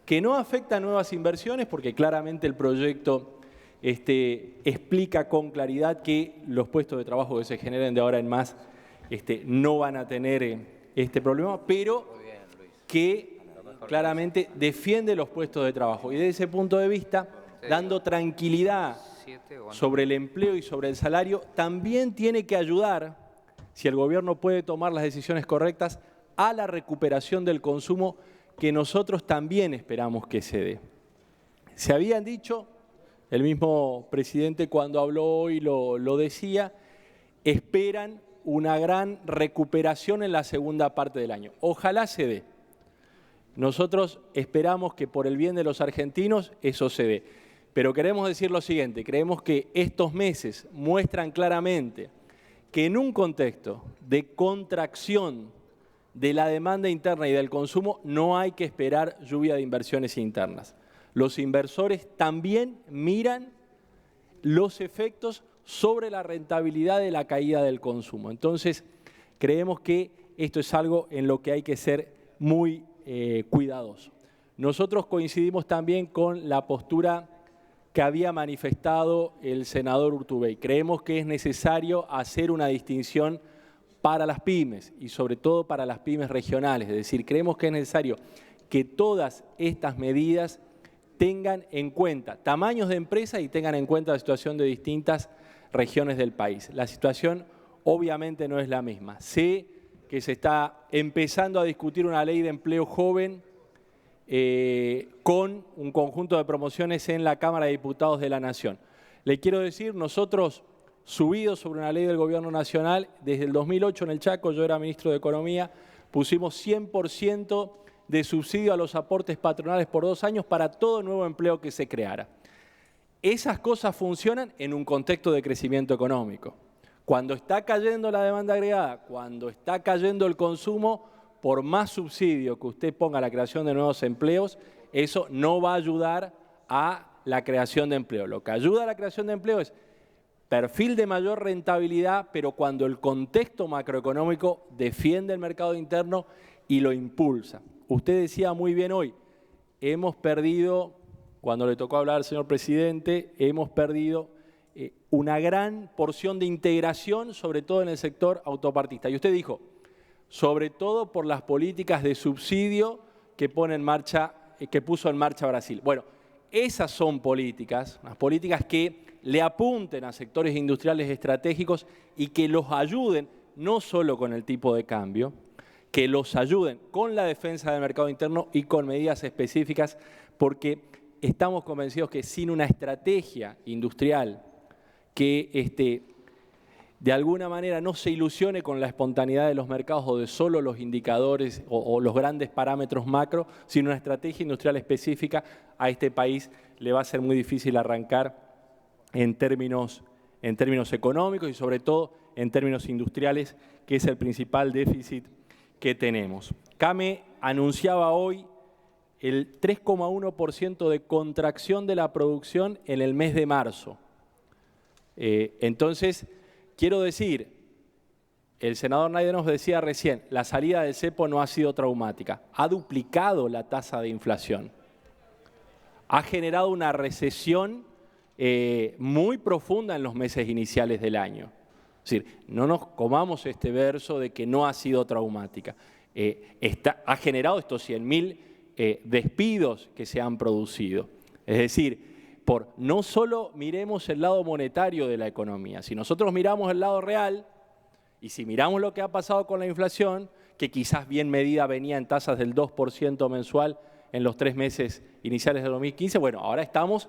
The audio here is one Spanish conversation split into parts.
que no afecta a nuevas inversiones, porque claramente el proyecto explica con claridad que los puestos de trabajo que se generen de ahora en más no van a tener este problema, pero que claramente defiende los puestos de trabajo. Y desde ese punto de vista, dando tranquilidad sobre el empleo y sobre el salario, también tiene que ayudar, si el gobierno puede tomar las decisiones correctas, a la recuperación del consumo que nosotros también esperamos que se dé. Se habían dicho, el mismo presidente cuando habló hoy lo decía, esperan una gran recuperación en la segunda parte del año. Ojalá se dé. Nosotros esperamos que por el bien de los argentinos eso se dé. Pero queremos decir lo siguiente, creemos que estos meses muestran claramente que en un contexto de contracción de la demanda interna y del consumo no hay que esperar lluvia de inversiones internas. Los inversores también miran los efectos sobre la rentabilidad de la caída del consumo. Entonces, creemos que esto es algo en lo que hay que ser muy cuidadoso. Nosotros coincidimos también con la postura que había manifestado el senador Urtubey. Creemos que es necesario hacer una distinción para las pymes y sobre todo para las pymes regionales. Es decir, creemos que es necesario que todas estas medidas tengan en cuenta tamaños de empresa y tengan en cuenta la situación de distintas regiones del país. La situación obviamente no es la misma. Sé que se está empezando a discutir una ley de empleo joven con un conjunto de promociones en la Cámara de Diputados de la Nación. Le quiero decir, nosotros, subidos sobre una ley del Gobierno Nacional, desde el 2008 en el Chaco, yo era ministro de Economía, pusimos 100% de subsidio a los aportes patronales por 2 años para todo nuevo empleo que se creara. Esas cosas funcionan en un contexto de crecimiento económico. Cuando está cayendo la demanda agregada, cuando está cayendo el consumo, por más subsidio que usted ponga a la creación de nuevos empleos, eso no va a ayudar a la creación de empleo. Lo que ayuda a la creación de empleo es perfil de mayor rentabilidad, pero cuando el contexto macroeconómico defiende el mercado interno y lo impulsa. Usted decía muy bien hoy, hemos perdido, cuando le tocó hablar al señor presidente, hemos perdido una gran porción de integración, sobre todo en el sector autopartista. Y usted dijo, sobre todo por las políticas de subsidio que puso en marcha Brasil. Bueno, esas son políticas, las políticas que le apunten a sectores industriales estratégicos y que los ayuden, no solo con el tipo de cambio, que los ayuden con la defensa del mercado interno y con medidas específicas, porque estamos convencidos que sin una estrategia industrial que de alguna manera no se ilusione con la espontaneidad de los mercados o de solo los indicadores o los grandes parámetros macro, sino una estrategia industrial específica, a este país le va a ser muy difícil arrancar en términos económicos y sobre todo en términos industriales, que es el principal déficit que tenemos. CAME anunciaba hoy el 3,1% de contracción de la producción en el mes de marzo. Entonces, quiero decir, el senador Naide nos decía recién, la salida del cepo no ha sido traumática, ha duplicado la tasa de inflación, ha generado una recesión muy profunda en los meses iniciales del año. Es decir, no nos comamos este verso de que no ha sido traumática. Ha generado estos 100.000 despidos que se han producido. Es decir, no solo miremos el lado monetario de la economía, si nosotros miramos el lado real y si miramos lo que ha pasado con la inflación, que quizás bien medida venía en tasas del 2% mensual en los 3 meses iniciales de 2015, bueno, ahora estamos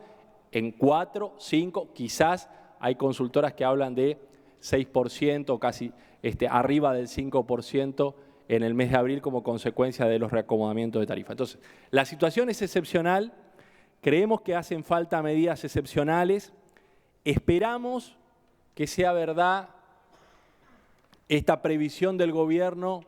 en 4, 5, quizás hay consultoras que hablan de 6%, casi arriba del 5% en el mes de abril como consecuencia de los reacomodamientos de tarifa. Entonces, la situación es excepcional. Creemos que hacen falta medidas excepcionales. Esperamos que sea verdad esta previsión del gobierno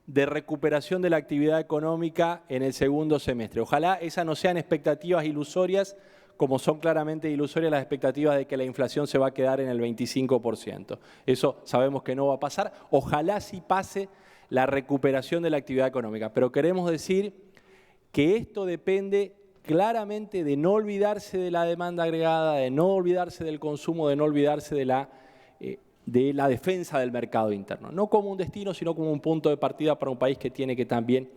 de recuperación de la actividad económica en el segundo semestre. Ojalá esas no sean expectativas ilusorias, como son claramente ilusorias las expectativas de que la inflación se va a quedar en el 25%. Eso sabemos que no va a pasar. Ojalá sí pase la recuperación de la actividad económica. Pero queremos decir que esto depende claramente de no olvidarse de la demanda agregada, de no olvidarse del consumo, de no olvidarse de la defensa del mercado interno. No como un destino, sino como un punto de partida para un país que tiene que también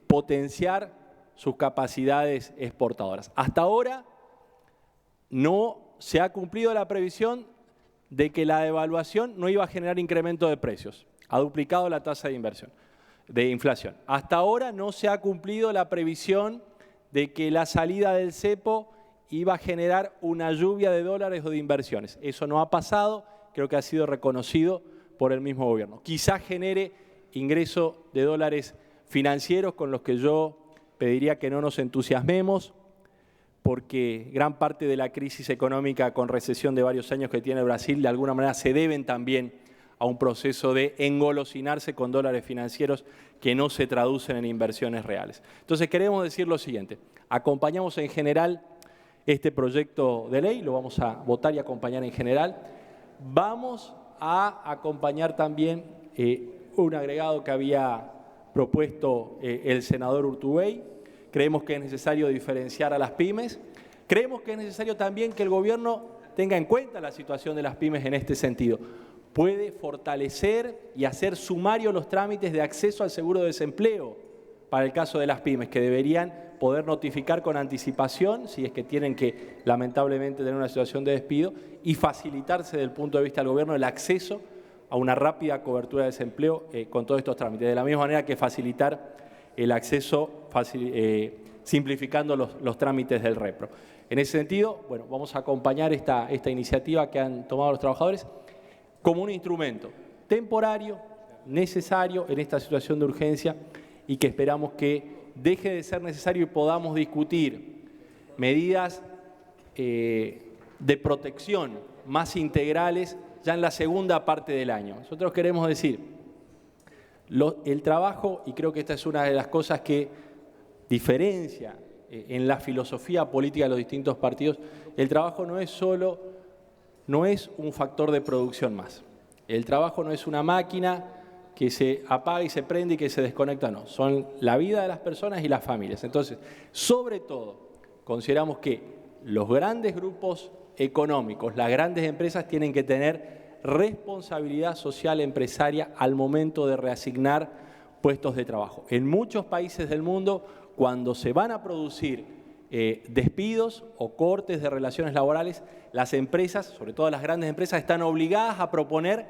potenciar sus capacidades exportadoras. Hasta ahora no se ha cumplido la previsión de que la devaluación no iba a generar incremento de precios. Ha duplicado la tasa de inflación. Hasta ahora no se ha cumplido la previsión de que la salida del cepo iba a generar una lluvia de dólares o de inversiones. Eso no ha pasado, creo que ha sido reconocido por el mismo gobierno. Quizás genere ingreso de dólares financieros con los que yo pediría que no nos entusiasmemos, porque gran parte de la crisis económica con recesión de varios años que tiene Brasil de alguna manera se deben también a un proceso de engolosinarse con dólares financieros que no se traducen en inversiones reales. Entonces queremos decir lo siguiente, acompañamos en general este proyecto de ley, lo vamos a votar y acompañar en general. Vamos a acompañar también un agregado que había propuesto el senador Urtubey. Creemos que es necesario diferenciar a las pymes. Creemos que es necesario también que el gobierno tenga en cuenta la situación de las pymes en este sentido. Puede fortalecer y hacer sumarios los trámites de acceso al seguro de desempleo para el caso de las pymes, que deberían poder notificar con anticipación si es que tienen que lamentablemente tener una situación de despido y facilitarse desde el punto de vista del gobierno el acceso a una rápida cobertura de desempleo con todos estos trámites. De la misma manera que facilitar el acceso simplificando los trámites del REPRO. En ese sentido, bueno, vamos a acompañar esta iniciativa que han tomado los trabajadores como un instrumento temporario, necesario en esta situación de urgencia y que esperamos que deje de ser necesario y podamos discutir medidas de protección más integrales ya en la segunda parte del año. Nosotros queremos decir, el trabajo, y creo que esta es una de las cosas que diferencia en la filosofía política de los distintos partidos, el trabajo no es un factor de producción más. El trabajo no es una máquina que se apaga y se prende y que se desconecta, no. Son la vida de las personas y las familias. Entonces, sobre todo, consideramos que los grandes grupos económicos, las grandes empresas tienen que tener responsabilidad social empresaria al momento de reasignar puestos de trabajo. En muchos países del mundo, cuando se van a producir despidos o cortes de relaciones laborales, las empresas, sobre todo las grandes empresas, están obligadas a proponer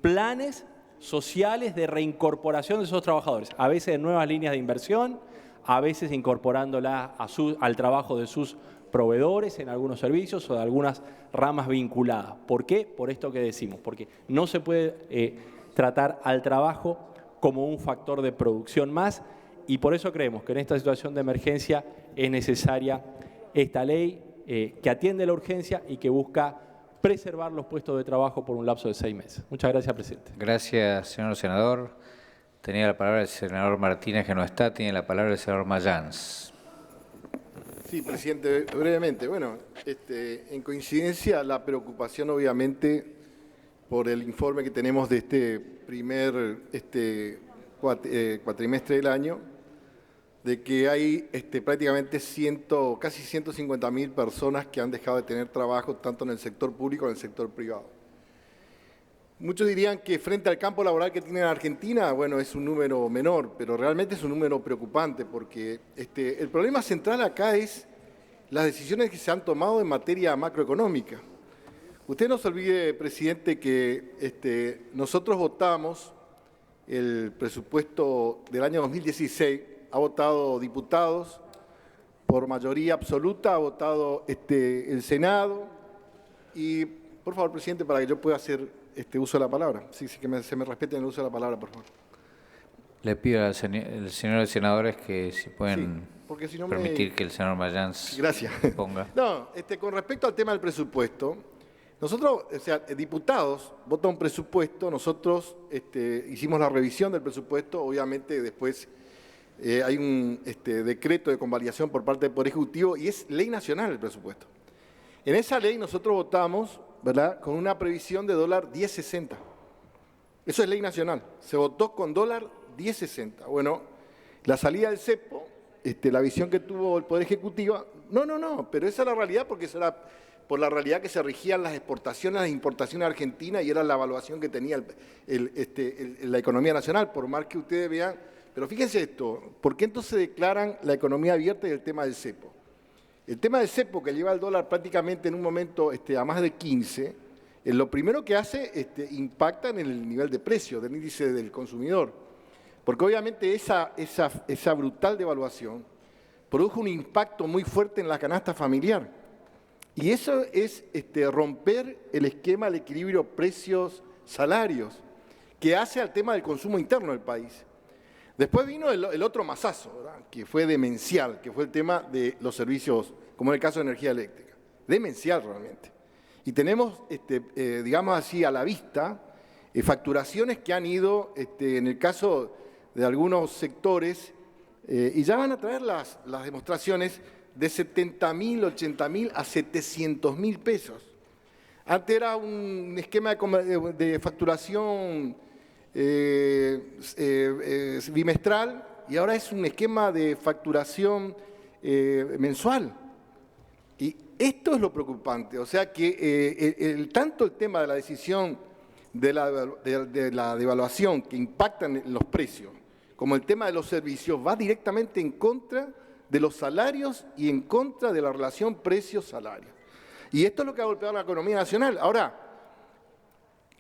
planes sociales de reincorporación de esos trabajadores, a veces en nuevas líneas de inversión, a veces incorporándola al trabajo de sus proveedores en algunos servicios o de algunas ramas vinculadas. ¿Por qué? Por esto que decimos, porque no se puede tratar al trabajo como un factor de producción más y por eso creemos que en esta situación de emergencia es necesaria esta ley que atiende la urgencia y que busca preservar los puestos de trabajo por un lapso de 6 meses. Muchas gracias, presidente. Gracias, señor senador. Tenía la palabra el senador Martínez, que no está. Tiene la palabra el senador Mayans. Sí, presidente, brevemente. Bueno, en coincidencia, la preocupación obviamente por el informe que tenemos de este primer cuatrimestre del año, de que hay prácticamente casi 150.000 personas que han dejado de tener trabajo tanto en el sector público como en el sector privado. Muchos dirían que frente al campo laboral que tiene en Argentina, bueno, es un número menor, pero realmente es un número preocupante porque el problema central acá es las decisiones que se han tomado en materia macroeconómica. Usted no se olvide, presidente, que nosotros votamos el presupuesto del año 2016, ha votado diputados por mayoría absoluta, ha votado el Senado y, por favor, presidente, para que yo pueda hacer uso de la palabra. Sí, que se me respete en el uso de la palabra, por favor. Le pido al señor senadores que si pueden porque si no permitir que el senador Mayans ponga. No, con respecto al tema del presupuesto, nosotros, o sea, diputados votan un presupuesto, nosotros hicimos la revisión del presupuesto, obviamente después hay un decreto de convalidación por parte del Poder Ejecutivo y es ley nacional el presupuesto. En esa ley nosotros votamos, ¿verdad?, con una previsión de dólar 10.60. Eso es ley nacional. Se votó con dólar 10.60. Bueno, La salida del cepo, la visión que tuvo el Poder Ejecutivo, no, pero esa es la realidad porque eso era por la realidad que se regían las exportaciones, las importaciones argentinas y era la evaluación que tenía la economía nacional, por más que ustedes vean. Pero fíjense esto, ¿por qué entonces declaran la economía abierta y el tema del cepo? El tema del cepo, que lleva el dólar prácticamente en un momento a más de 15, lo primero que hace impacta en el nivel de precio del índice del consumidor, porque obviamente esa brutal devaluación produjo un impacto muy fuerte en la canasta familiar. Y eso es romper el esquema del equilibrio precios-salarios que hace al tema del consumo interno del país. Después vino el otro mazazo, ¿verdad?, que fue demencial, que fue el tema de los servicios, como en el caso de energía eléctrica. Demencial realmente. Y tenemos, digamos así, a la vista, facturaciones que han ido, en el caso de algunos sectores, y ya van a traer las demostraciones, de 70.000, 80.000 a 700.000 pesos. Antes era un esquema de facturación bimestral y ahora es un esquema de facturación mensual. Y esto es lo preocupante, o sea que tanto el tema de la decisión de la devaluación que impacta en los precios, como el tema de los servicios, va directamente en contra de los salarios y en contra de la relación precios-salarios. Y esto es lo que ha golpeado la economía nacional. Ahora,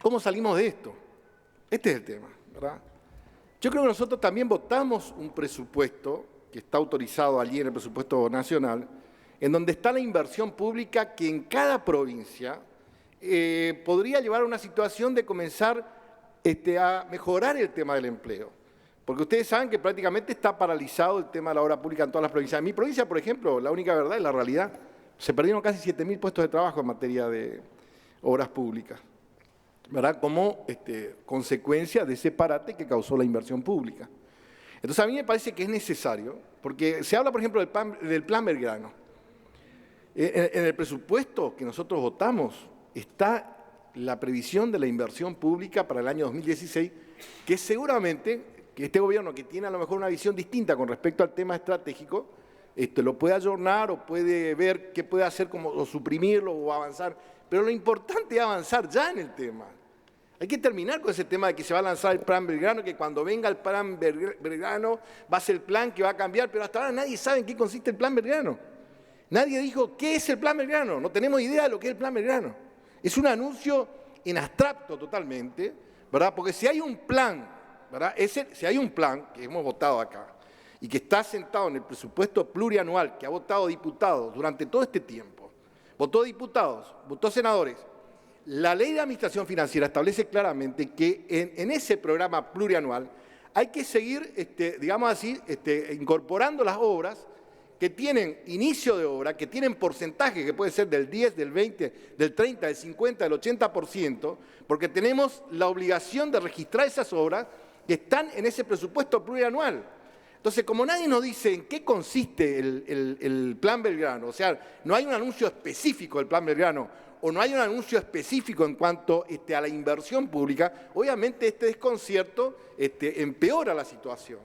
¿cómo salimos de esto? Este es el tema, ¿verdad? Yo creo que nosotros también votamos un presupuesto que está autorizado allí en el presupuesto nacional, en donde está la inversión pública que en cada provincia podría llevar a una situación de comenzar a mejorar el tema del empleo. Porque ustedes saben que prácticamente está paralizado el tema de la obra pública en todas las provincias. En mi provincia, por ejemplo, la única verdad es la realidad. Se perdieron casi 7.000 puestos de trabajo en materia de obras públicas, ¿verdad?, como consecuencia de ese parate que causó la inversión pública. Entonces a mí me parece que es necesario, porque se habla, por ejemplo, del plan Belgrano. En el presupuesto que nosotros votamos está la previsión de la inversión pública para el año 2016, que seguramente que este gobierno, que tiene a lo mejor una visión distinta con respecto al tema estratégico, lo puede ayornar o puede ver qué puede hacer, como o suprimirlo o avanzar. Pero lo importante es avanzar ya en el tema. Hay que terminar con ese tema de que se va a lanzar el plan Belgrano, que cuando venga el plan Belgrano va a ser el plan que va a cambiar, pero hasta ahora nadie sabe en qué consiste el plan Belgrano. Nadie dijo qué es el plan Belgrano, no tenemos idea de lo que es el plan Belgrano. Es un anuncio en abstracto totalmente, ¿verdad? Porque si hay un plan, ¿verdad?, si hay un plan que hemos votado acá y que está sentado en el presupuesto plurianual que ha votado diputados durante todo este tiempo, votó diputados, votó senadores, la ley de administración financiera establece claramente que en ese programa plurianual hay que seguir, digamos así, incorporando las obras que tienen inicio de obra, que tienen porcentaje, que puede ser del 10, del 20, del 30, del 50, del 80%, porque tenemos la obligación de registrar esas obras que están en ese presupuesto plurianual. Entonces, como nadie nos dice en qué consiste el plan Belgrano, o sea, no hay un anuncio específico del plan Belgrano, o no hay un anuncio específico en cuanto a la inversión pública, obviamente este desconcierto empeora la situación.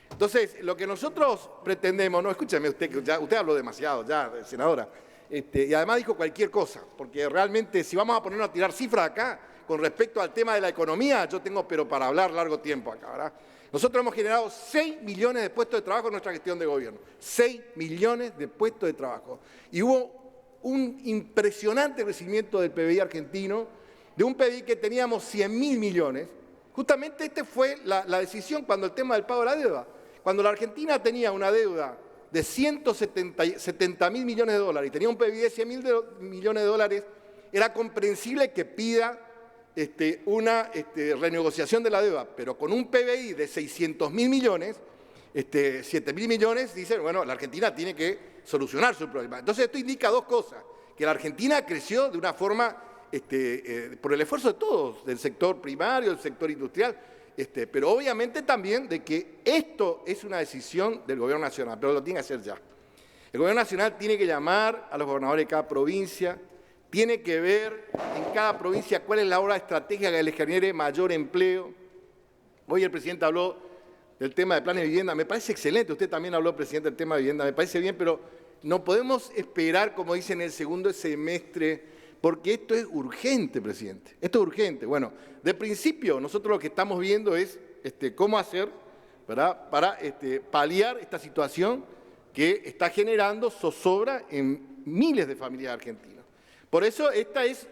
Entonces, lo que nosotros pretendemos, no, escúcheme usted, que usted habló demasiado ya, senadora, y además dijo cualquier cosa, porque realmente si vamos a ponernos a tirar cifras acá, con respecto al tema de la economía, yo tengo pero para hablar largo tiempo acá, ¿verdad? Nosotros hemos generado 6 millones de puestos de trabajo en nuestra gestión de gobierno. 6 millones de puestos de trabajo. Y hubo un impresionante crecimiento del PBI argentino, de un PBI que teníamos 100.000 millones. Justamente esta fue la decisión cuando el tema del pago de la deuda. Cuando la Argentina tenía una deuda de 170.000 millones de dólares y tenía un PBI de 100.000 millones de dólares, era comprensible que pida una renegociación de la deuda, pero con un PBI de 600.000 millones, 7.000 millones, dicen, bueno, la Argentina tiene que solucionar su problema. Entonces esto indica dos cosas, que la Argentina creció de una forma, por el esfuerzo de todos, del sector primario, del sector industrial, pero obviamente también de que esto es una decisión del Gobierno Nacional, pero lo tiene que hacer ya. El Gobierno Nacional tiene que llamar a los gobernadores de cada provincia, tiene que ver en cada provincia cuál es la obra estratégica que les genere mayor empleo. Hoy el presidente habló del tema de planes de vivienda. Me parece excelente, usted también habló, presidente, del tema de vivienda, me parece bien, pero no podemos esperar, como dicen, en el segundo semestre, porque esto es urgente, presidente. Esto es urgente. Bueno, de principio, nosotros lo que estamos viendo es cómo hacer, ¿verdad?, para paliar esta situación que está generando zozobra en miles de familias argentinas. Por eso esta es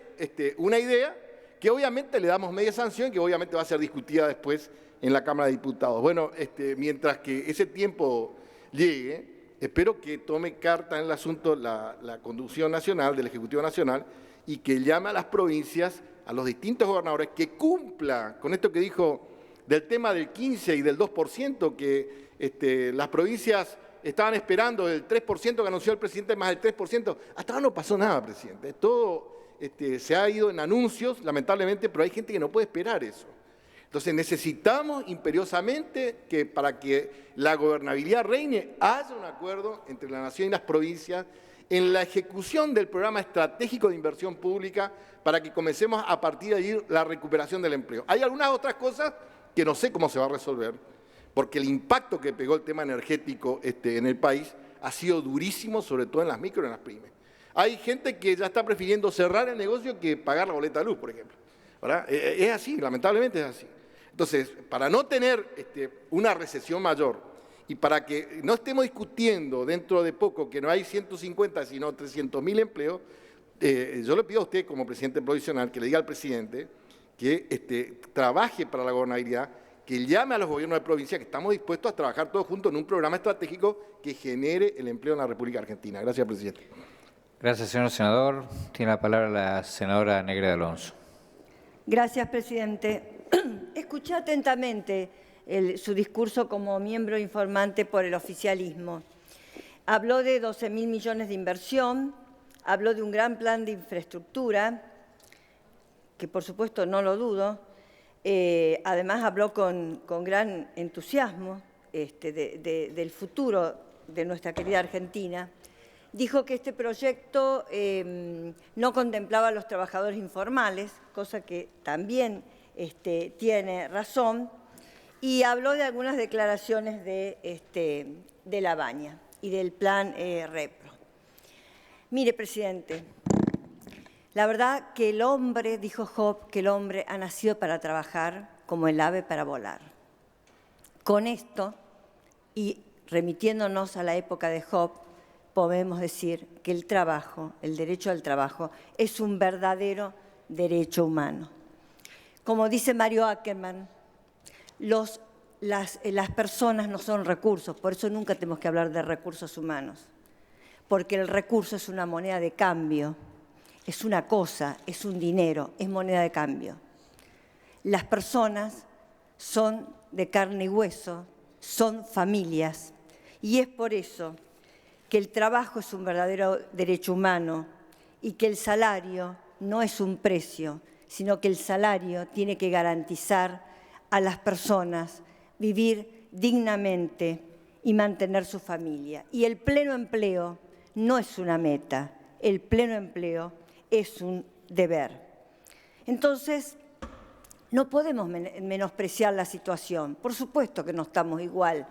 una idea que obviamente le damos media sanción y que obviamente va a ser discutida después en la Cámara de Diputados. Bueno, mientras que ese tiempo llegue, espero que tome carta en el asunto la conducción nacional, del Ejecutivo Nacional, y que llame a las provincias, a los distintos gobernadores, que cumpla con esto que dijo del tema del 15 y del 2%, que las provincias estaban esperando el 3% que anunció el presidente, más el 3%. Hasta ahora no pasó nada, presidente. Todo se ha ido en anuncios, lamentablemente, pero hay gente que no puede esperar eso. Entonces necesitamos imperiosamente que para que la gobernabilidad reine haya un acuerdo entre la Nación y las provincias en la ejecución del programa estratégico de inversión pública para que comencemos a partir de allí la recuperación del empleo. Hay algunas otras cosas que no sé cómo se va a resolver, porque el impacto que pegó el tema energético en el país ha sido durísimo, sobre todo en las micro y en las pymes. Hay gente que ya está prefiriendo cerrar el negocio que pagar la boleta de luz, por ejemplo, ¿verdad? Es así, lamentablemente es así. Entonces, para no tener una recesión mayor y para que no estemos discutiendo dentro de poco que no hay 150, sino 300.000 empleos, yo le pido a usted, como presidente provisional, que le diga al presidente que trabaje para la gobernabilidad, que llame a los gobiernos de provincia, que estamos dispuestos a trabajar todos juntos en un programa estratégico que genere el empleo en la República Argentina. Gracias, presidente. Gracias, señor senador. Tiene la palabra la senadora Negreda Alonso. Gracias, presidente. Escuché atentamente su discurso como miembro informante por el oficialismo. Habló de 12.000 millones de inversión, habló de un gran plan de infraestructura, que por supuesto no lo dudo. Además habló con gran entusiasmo del futuro de nuestra querida Argentina. Dijo que este proyecto no contemplaba a los trabajadores informales, cosa que también tiene razón, y habló de algunas declaraciones de Labaña y del plan Repro. Mire, presidente, la verdad que el hombre, dijo Job, que el hombre ha nacido para trabajar como el ave para volar. Con esto, y remitiéndonos a la época de Job, podemos decir que el trabajo, el derecho al trabajo, es un verdadero derecho humano. Como dice Mario Ackerman, las personas no son recursos, por eso nunca tenemos que hablar de recursos humanos, porque el recurso es una moneda de cambio, es una cosa, es un dinero, es moneda de cambio. Las personas son de carne y hueso, son familias, y es por eso que el trabajo es un verdadero derecho humano y que el salario no es un precio, sino que el salario tiene que garantizar a las personas vivir dignamente y mantener su familia. Y el pleno empleo no es una meta, el pleno empleo es un deber. Entonces, no podemos menospreciar la situación. Por supuesto que no estamos igual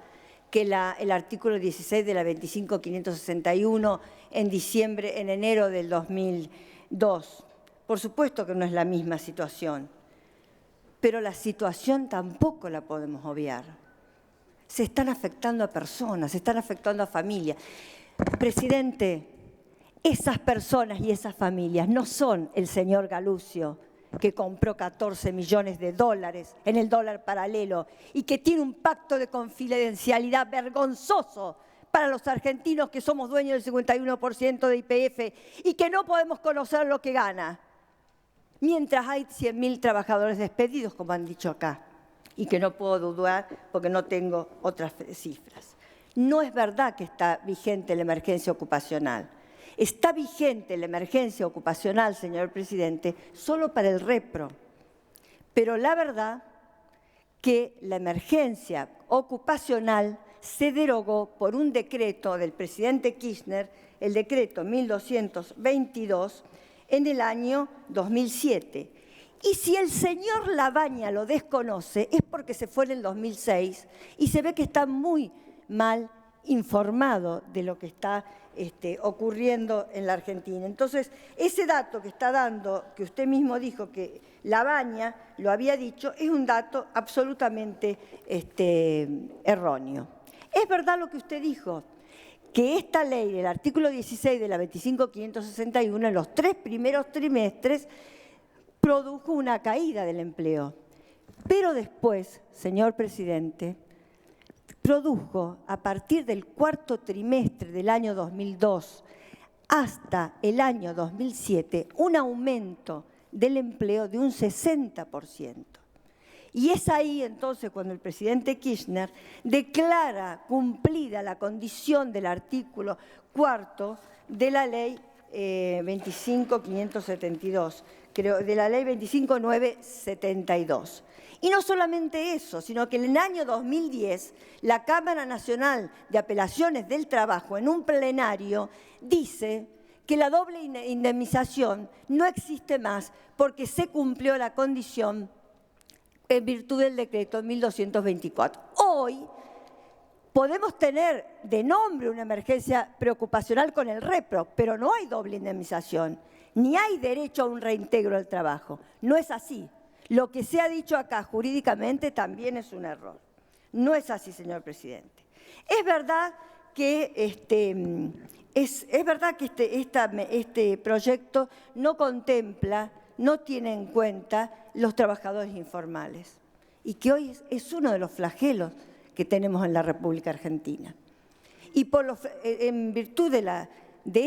que el artículo 16 de la 25.561 en enero del 2002. Por supuesto que no es la misma situación, pero la situación tampoco la podemos obviar. Se están afectando a personas, se están afectando a familias. Presidente, esas personas y esas familias no son el señor Galucio, que compró 14 millones de dólares en el dólar paralelo y que tiene un pacto de confidencialidad vergonzoso para los argentinos que somos dueños del 51% de YPF y que no podemos conocer lo que gana, mientras hay 100.000 trabajadores despedidos, como han dicho acá, y que no puedo dudar porque no tengo otras cifras. No es verdad que está vigente la emergencia ocupacional. Está vigente la emergencia ocupacional, señor presidente, solo para el Repro. Pero la verdad que la emergencia ocupacional se derogó por un decreto del presidente Kirchner, el decreto 1222, en el año 2007. Y si el señor Labaña lo desconoce, es porque porque se fue en el 2006 y se ve que está muy mal informado de lo que está ocurriendo en la Argentina. Entonces, ese dato que está dando, que usted mismo dijo que Labaña lo había dicho, es un dato absolutamente erróneo. Es verdad lo que usted dijo, que esta ley, el artículo 16 de la 25.561, en los 3 primeros trimestres, produjo una caída del empleo. Pero después, señor presidente, produjo a partir del 4º trimestre del año 2002 hasta el año 2007 un aumento del empleo de un 60%. Y es ahí entonces cuando el presidente Kirchner declara cumplida la condición del artículo 4º de la ley 25.572, creo, de la ley 25.972. Y no solamente eso, sino que en el año 2010 la Cámara Nacional de Apelaciones del Trabajo en un plenario dice que la doble indemnización no existe más porque se cumplió la condición en virtud del decreto 1224. Hoy podemos tener de nombre una emergencia preocupacional con el repro, pero no hay doble indemnización, ni hay derecho a un reintegro al trabajo. No es así. Lo que se ha dicho acá jurídicamente también es un error. No es así, señor presidente. Es verdad que este proyecto no contempla, no tiene en cuenta los trabajadores informales y que hoy es uno de los flagelos que tenemos en la República Argentina. Y en virtud de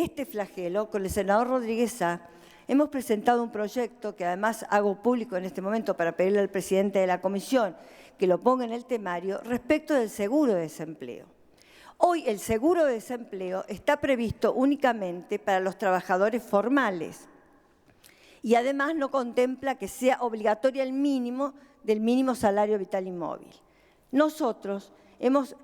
este flagelo, con el senador Rodríguez Sá, hemos presentado un proyecto que además hago público en este momento para pedirle al presidente de la comisión que lo ponga en el temario respecto del seguro de desempleo. Hoy el seguro de desempleo está previsto únicamente para los trabajadores formales y además no contempla que sea obligatorio el mínimo del mínimo salario vital y móvil. Nosotros hemos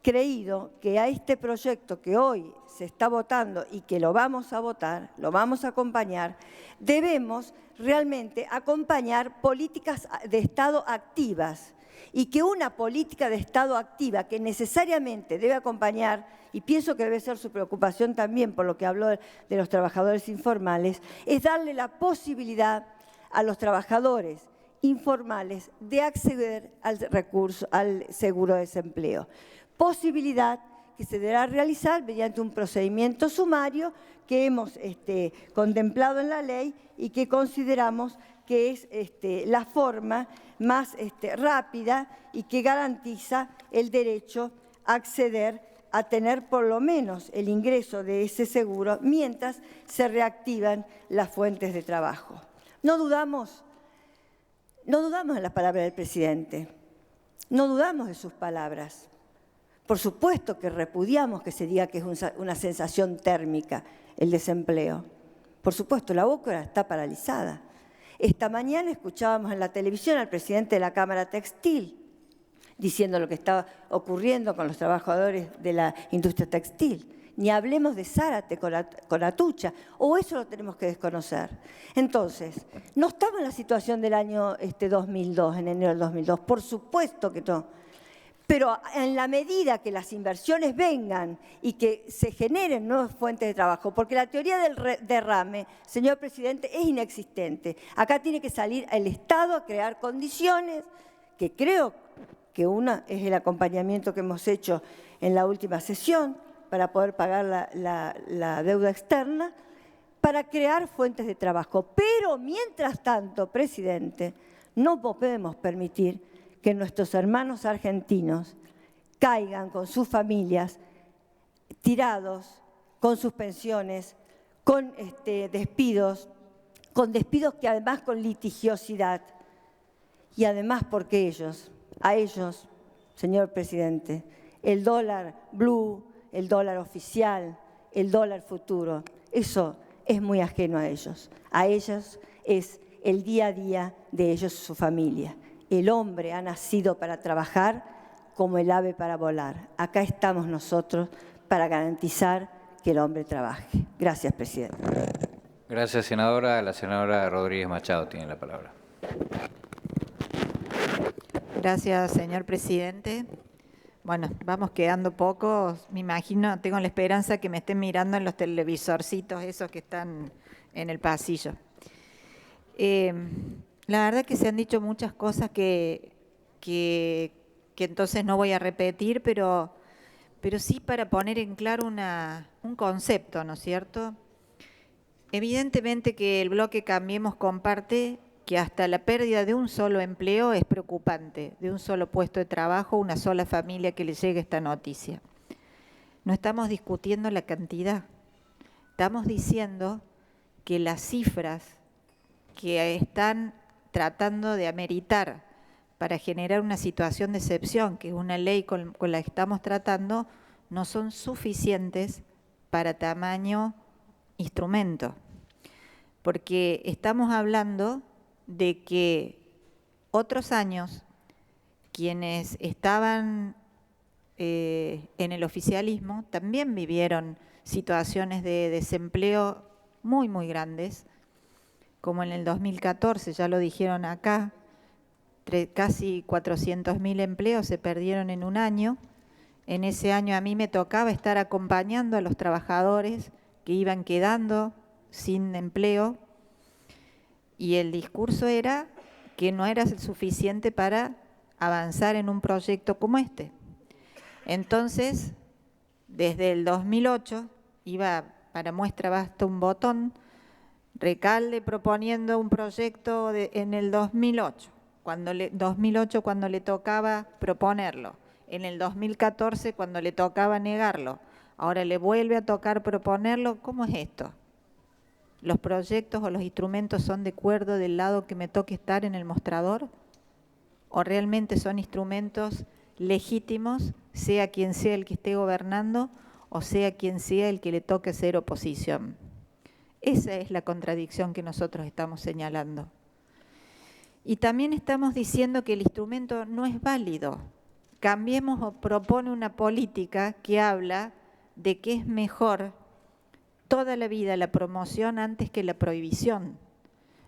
creído que a este proyecto que hoy se está votando y que lo vamos a votar, lo vamos a acompañar, debemos realmente acompañar políticas de Estado activas y que una política de Estado activa que necesariamente debe acompañar, y pienso que debe ser su preocupación también por lo que habló de los trabajadores informales, es darle la posibilidad a los trabajadores informales de acceder al recurso, al seguro de desempleo. Posibilidad que se deberá realizar mediante un procedimiento sumario que hemos contemplado en la ley y que consideramos que es la forma más rápida y que garantiza el derecho a acceder a tener por lo menos el ingreso de ese seguro mientras se reactivan las fuentes de trabajo. No dudamos de la palabra del presidente, no dudamos de sus palabras. Por supuesto que repudiamos que se diga que es una sensación térmica el desempleo. Por supuesto, la búsqueda está paralizada. Esta mañana escuchábamos en la televisión al presidente de la Cámara Textil diciendo lo que estaba ocurriendo con los trabajadores de la industria textil. Ni hablemos de Zárate con Atucha, o eso lo tenemos que desconocer. Entonces, no estamos en la situación del año 2002, en enero del 2002, por supuesto que no. Pero en la medida que las inversiones vengan y que se generen nuevas fuentes de trabajo, porque la teoría del derrame, señor presidente, es inexistente. Acá tiene que salir el Estado a crear condiciones, que creo que una es el acompañamiento que hemos hecho en la última sesión para poder pagar la deuda externa, para crear fuentes de trabajo. Pero mientras tanto, presidente, no podemos permitir que nuestros hermanos argentinos caigan con sus familias tirados, con sus pensiones, con despidos que además con litigiosidad. Y además porque a ellos, señor presidente, el dólar blue, el dólar oficial, el dólar futuro, eso es muy ajeno a ellos. A ellos es el día a día de ellos y su familia. El hombre ha nacido para trabajar como el ave para volar. Acá estamos nosotros para garantizar que el hombre trabaje. Gracias, presidente. Gracias, senadora. La senadora Rodríguez Machado tiene la palabra. Gracias, señor presidente. Bueno, vamos quedando pocos. Me imagino, tengo la esperanza que me estén mirando en los televisorcitos esos que están en el pasillo. La verdad que se han dicho muchas cosas que entonces no voy a repetir, pero sí para poner en claro un concepto, ¿no es cierto? Evidentemente que el bloque Cambiemos comparte que hasta la pérdida de un solo empleo es preocupante, de un solo puesto de trabajo, una sola familia que le llegue esta noticia. No estamos discutiendo la cantidad, estamos diciendo que las cifras que están tratando de ameritar para generar una situación de excepción, que es una ley con la que estamos tratando, no son suficientes para tamaño instrumento. Porque estamos hablando de que otros años, quienes estaban en el oficialismo también vivieron situaciones de desempleo muy, muy grandes, como en el 2014, ya lo dijeron acá, casi 400.000 empleos se perdieron en un año. En ese año a mí me tocaba estar acompañando a los trabajadores que iban quedando sin empleo y el discurso era que no era suficiente para avanzar en un proyecto como este. Entonces, desde el 2008, iba para muestra basta un botón, Recalde proponiendo un proyecto en el 2008, cuando le tocaba proponerlo, en el 2014 cuando le tocaba negarlo, ahora le vuelve a tocar proponerlo. ¿Cómo es esto? ¿Los proyectos o los instrumentos son de acuerdo del lado que me toque estar en el mostrador? ¿O realmente son instrumentos legítimos, sea quien sea el que esté gobernando o sea quien sea el que le toque ser oposición? Esa es la contradicción que nosotros estamos señalando. Y también estamos diciendo que el instrumento no es válido. Cambiemos o propone una política que habla de que es mejor toda la vida la promoción antes que la prohibición.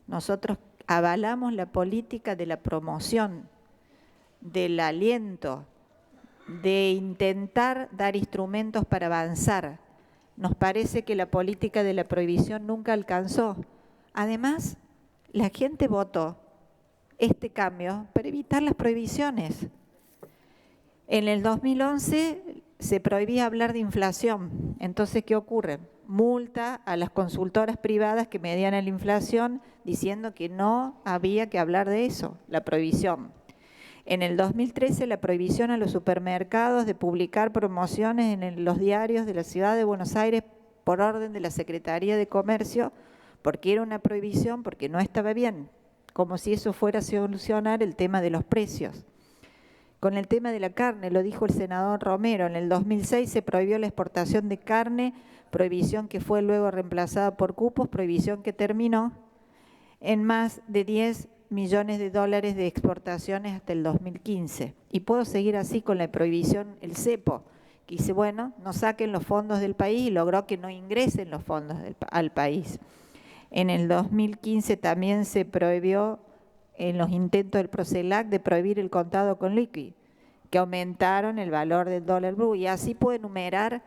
Nosotros avalamos la política de la promoción, del aliento, de intentar dar instrumentos para avanzar. Nos parece que la política de la prohibición nunca alcanzó. Además, la gente votó este cambio para evitar las prohibiciones. En el 2011 se prohibía hablar de inflación. Entonces, ¿qué ocurre? Multa a las consultoras privadas que medían la inflación diciendo que no había que hablar de eso, la prohibición. En el 2013 la prohibición a los supermercados de publicar promociones en los diarios de la Ciudad de Buenos Aires por orden de la Secretaría de Comercio, porque era una prohibición, porque no estaba bien, como si eso fuera a solucionar el tema de los precios. Con el tema de la carne, lo dijo el senador Romero, en el 2006 se prohibió la exportación de carne, prohibición que fue luego reemplazada por cupos, prohibición que terminó en más de 10 millones de dólares de exportaciones hasta el 2015. Y puedo seguir así con la prohibición, el cepo, que dice, bueno, no saquen los fondos del país y logró que no ingresen los fondos al país. En el 2015 también se prohibió, en los intentos del Procelac, de prohibir el contado con liqui, que aumentaron el valor del dólar blue. Y así puedo enumerar,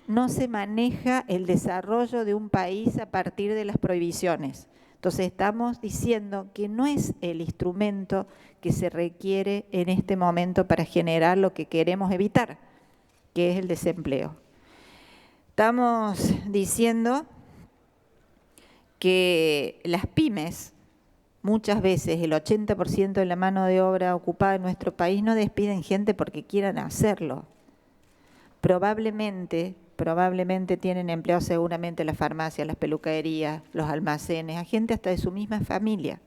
no se maneja el desarrollo de un país a partir de las prohibiciones. Entonces estamos diciendo que no es el instrumento que se requiere en este momento para generar lo que queremos evitar, que es el desempleo. Estamos diciendo que las pymes, muchas veces el 80% de la mano de obra ocupada en nuestro país no despiden gente porque quieran hacerlo. Probablemente tienen empleados seguramente las farmacias, las peluquerías, los almacenes, a gente hasta de su misma familia.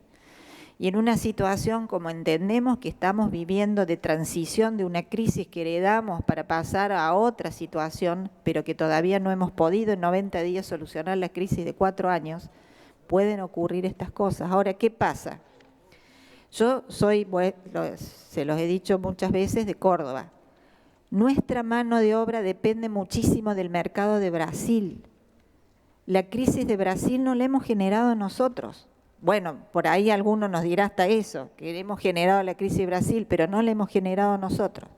Y en una situación como entendemos que estamos viviendo de transición de una crisis que heredamos para pasar a otra situación, pero que todavía no hemos podido en 90 días solucionar la crisis de 4 años, pueden ocurrir estas cosas. Ahora, ¿qué pasa? Yo soy, se los he dicho muchas veces, de Córdoba. Nuestra mano de obra depende muchísimo del mercado de Brasil. La crisis de Brasil no la hemos generado nosotros. Bueno, por ahí alguno nos dirá hasta eso, que hemos generado la crisis de Brasil, pero no la hemos generado nosotros.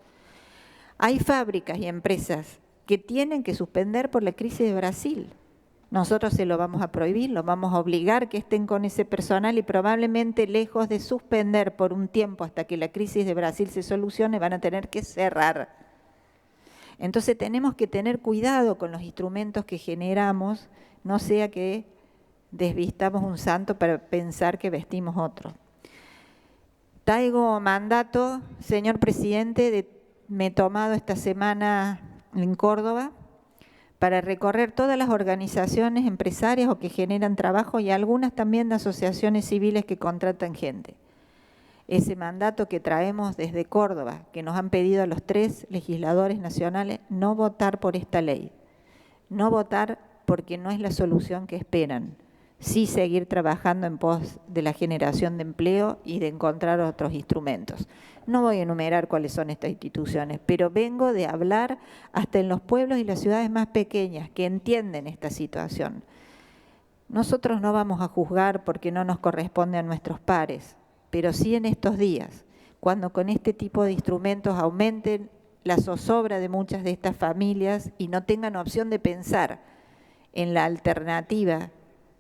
Hay fábricas y empresas que tienen que suspender por la crisis de Brasil. Nosotros se lo vamos a prohibir, lo vamos a obligar que estén con ese personal y probablemente lejos de suspender por un tiempo hasta que la crisis de Brasil se solucione, van a tener que cerrar. Entonces tenemos que tener cuidado con los instrumentos que generamos, no sea que desvistamos un santo para pensar que vestimos otro. Traigo mandato, señor presidente, me he tomado esta semana en Córdoba para recorrer todas las organizaciones empresarias o que generan trabajo y algunas también de asociaciones civiles que contratan gente. Ese mandato que traemos desde Córdoba, que nos han pedido a los 3 legisladores nacionales no votar por esta ley, no votar porque no es la solución que esperan, sí seguir trabajando en pos de la generación de empleo y de encontrar otros instrumentos. No voy a enumerar cuáles son estas instituciones, pero vengo de hablar hasta en los pueblos y las ciudades más pequeñas que entienden esta situación. Nosotros no vamos a juzgar porque no nos corresponde a nuestros pares, pero sí en estos días, cuando con este tipo de instrumentos aumenten la zozobra de muchas de estas familias y no tengan opción de pensar en la alternativa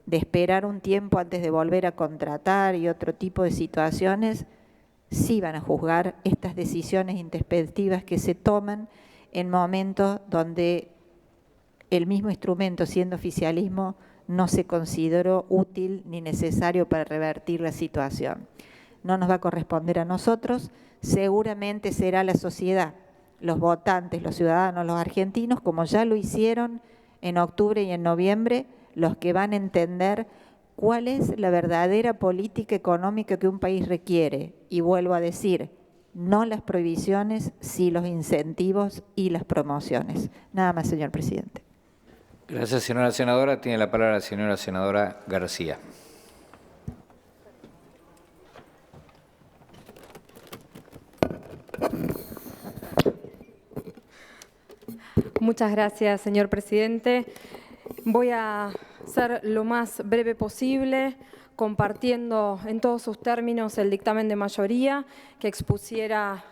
de esperar un tiempo antes de volver a contratar y otro tipo de situaciones, sí van a juzgar estas decisiones intempestivas que se toman en momentos donde el mismo instrumento, siendo oficialismo, no se consideró útil ni necesario para revertir la situación. No nos va a corresponder a nosotros, seguramente será la sociedad, los votantes, los ciudadanos, los argentinos, como ya lo hicieron en octubre y en noviembre, los que van a entender cuál es la verdadera política económica que un país requiere. Y vuelvo a decir, no las prohibiciones, sí los incentivos y las promociones. Nada más, señor presidente. Gracias, señora senadora. Tiene la palabra la señora senadora García. Muchas gracias, señor presidente. Voy a ser lo más breve posible, compartiendo en todos sus términos el dictamen de mayoría que expusiera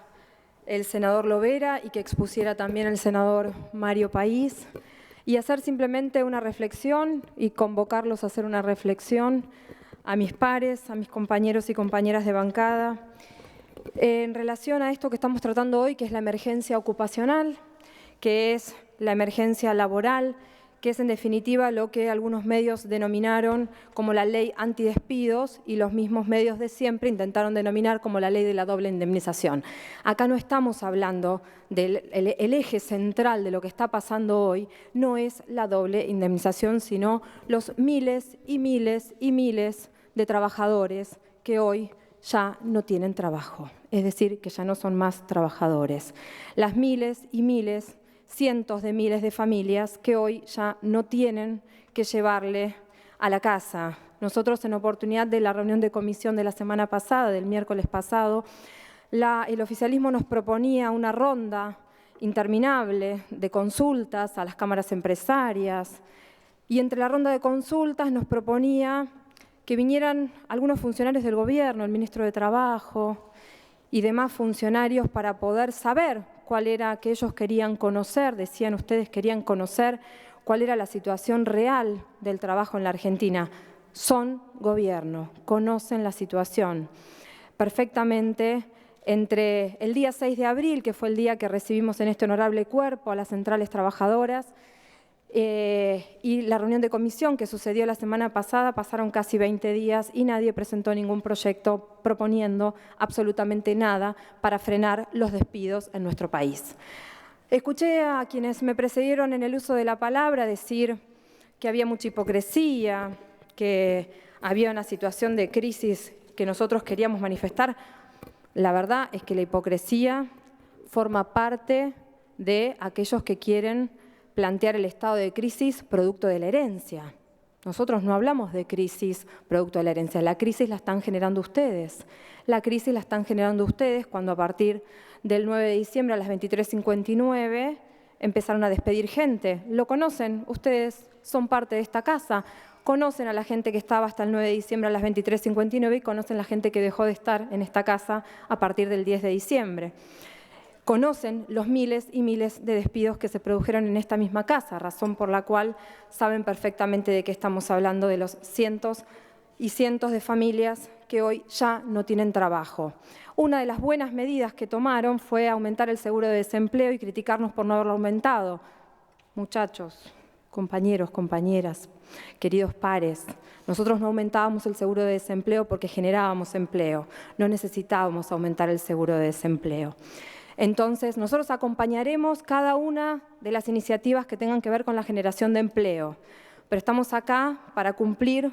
el senador Lovera y que expusiera también el senador Mario País, y hacer simplemente una reflexión y convocarlos a hacer una reflexión a mis pares, a mis compañeros y compañeras de bancada, en relación a esto que estamos tratando hoy, que es la emergencia ocupacional, que es la emergencia laboral, que es en definitiva lo que algunos medios denominaron como la ley antidespidos y los mismos medios de siempre intentaron denominar como la ley de la doble indemnización. Acá no estamos hablando del el eje central de lo que está pasando hoy, no es la doble indemnización, sino los miles y miles y miles de trabajadores que hoy ya no tienen trabajo, es decir, que ya no son más trabajadores. Las miles y miles, cientos de miles de familias que hoy ya no tienen que llevarle a la casa. Nosotros, en oportunidad de la reunión de comisión de la semana pasada, del miércoles pasado, el oficialismo nos proponía una ronda interminable de consultas a las cámaras empresarias, y entre la ronda de consultas nos proponía que vinieran algunos funcionarios del gobierno, el ministro de Trabajo y demás funcionarios, para poder saber cuál era que ellos querían conocer, decían ustedes, querían conocer cuál era la situación real del trabajo en la Argentina. Son gobierno, conocen la situación perfectamente. Entre el día 6 de abril, que fue el día que recibimos en este honorable cuerpo a las centrales trabajadoras, y la reunión de comisión que sucedió la semana pasada, pasaron casi 20 días y nadie presentó ningún proyecto proponiendo absolutamente nada para frenar los despidos en nuestro país. Escuché a quienes me precedieron en el uso de la palabra decir que había mucha hipocresía, que había una situación de crisis que nosotros queríamos manifestar. La verdad es que la hipocresía forma parte de aquellos que quieren plantear el estado de crisis producto de la herencia. Nosotros no hablamos de crisis producto de la herencia, la crisis la están generando ustedes. La crisis la están generando ustedes cuando a partir del 9 de diciembre a las 23:59 empezaron a despedir gente. Lo conocen, ustedes son parte de esta casa. conocen a la gente que estaba hasta el 9 de diciembre a las 23:59 y conocen a la gente que dejó de estar en esta casa a partir del 10 de diciembre. Conocen los miles y miles de despidos que se produjeron en esta misma casa, razón por la cual saben perfectamente de qué estamos hablando, de los cientos y cientos de familias que hoy ya no tienen trabajo. Una de las buenas medidas que tomaron fue aumentar el seguro de desempleo y criticarnos por no haberlo aumentado. Muchachos, compañeros, compañeras, queridos pares, nosotros no aumentábamos el seguro de desempleo porque generábamos empleo, no necesitábamos aumentar el seguro de desempleo. Entonces, nosotros acompañaremos cada una de las iniciativas que tengan que ver con la generación de empleo, pero estamos acá para cumplir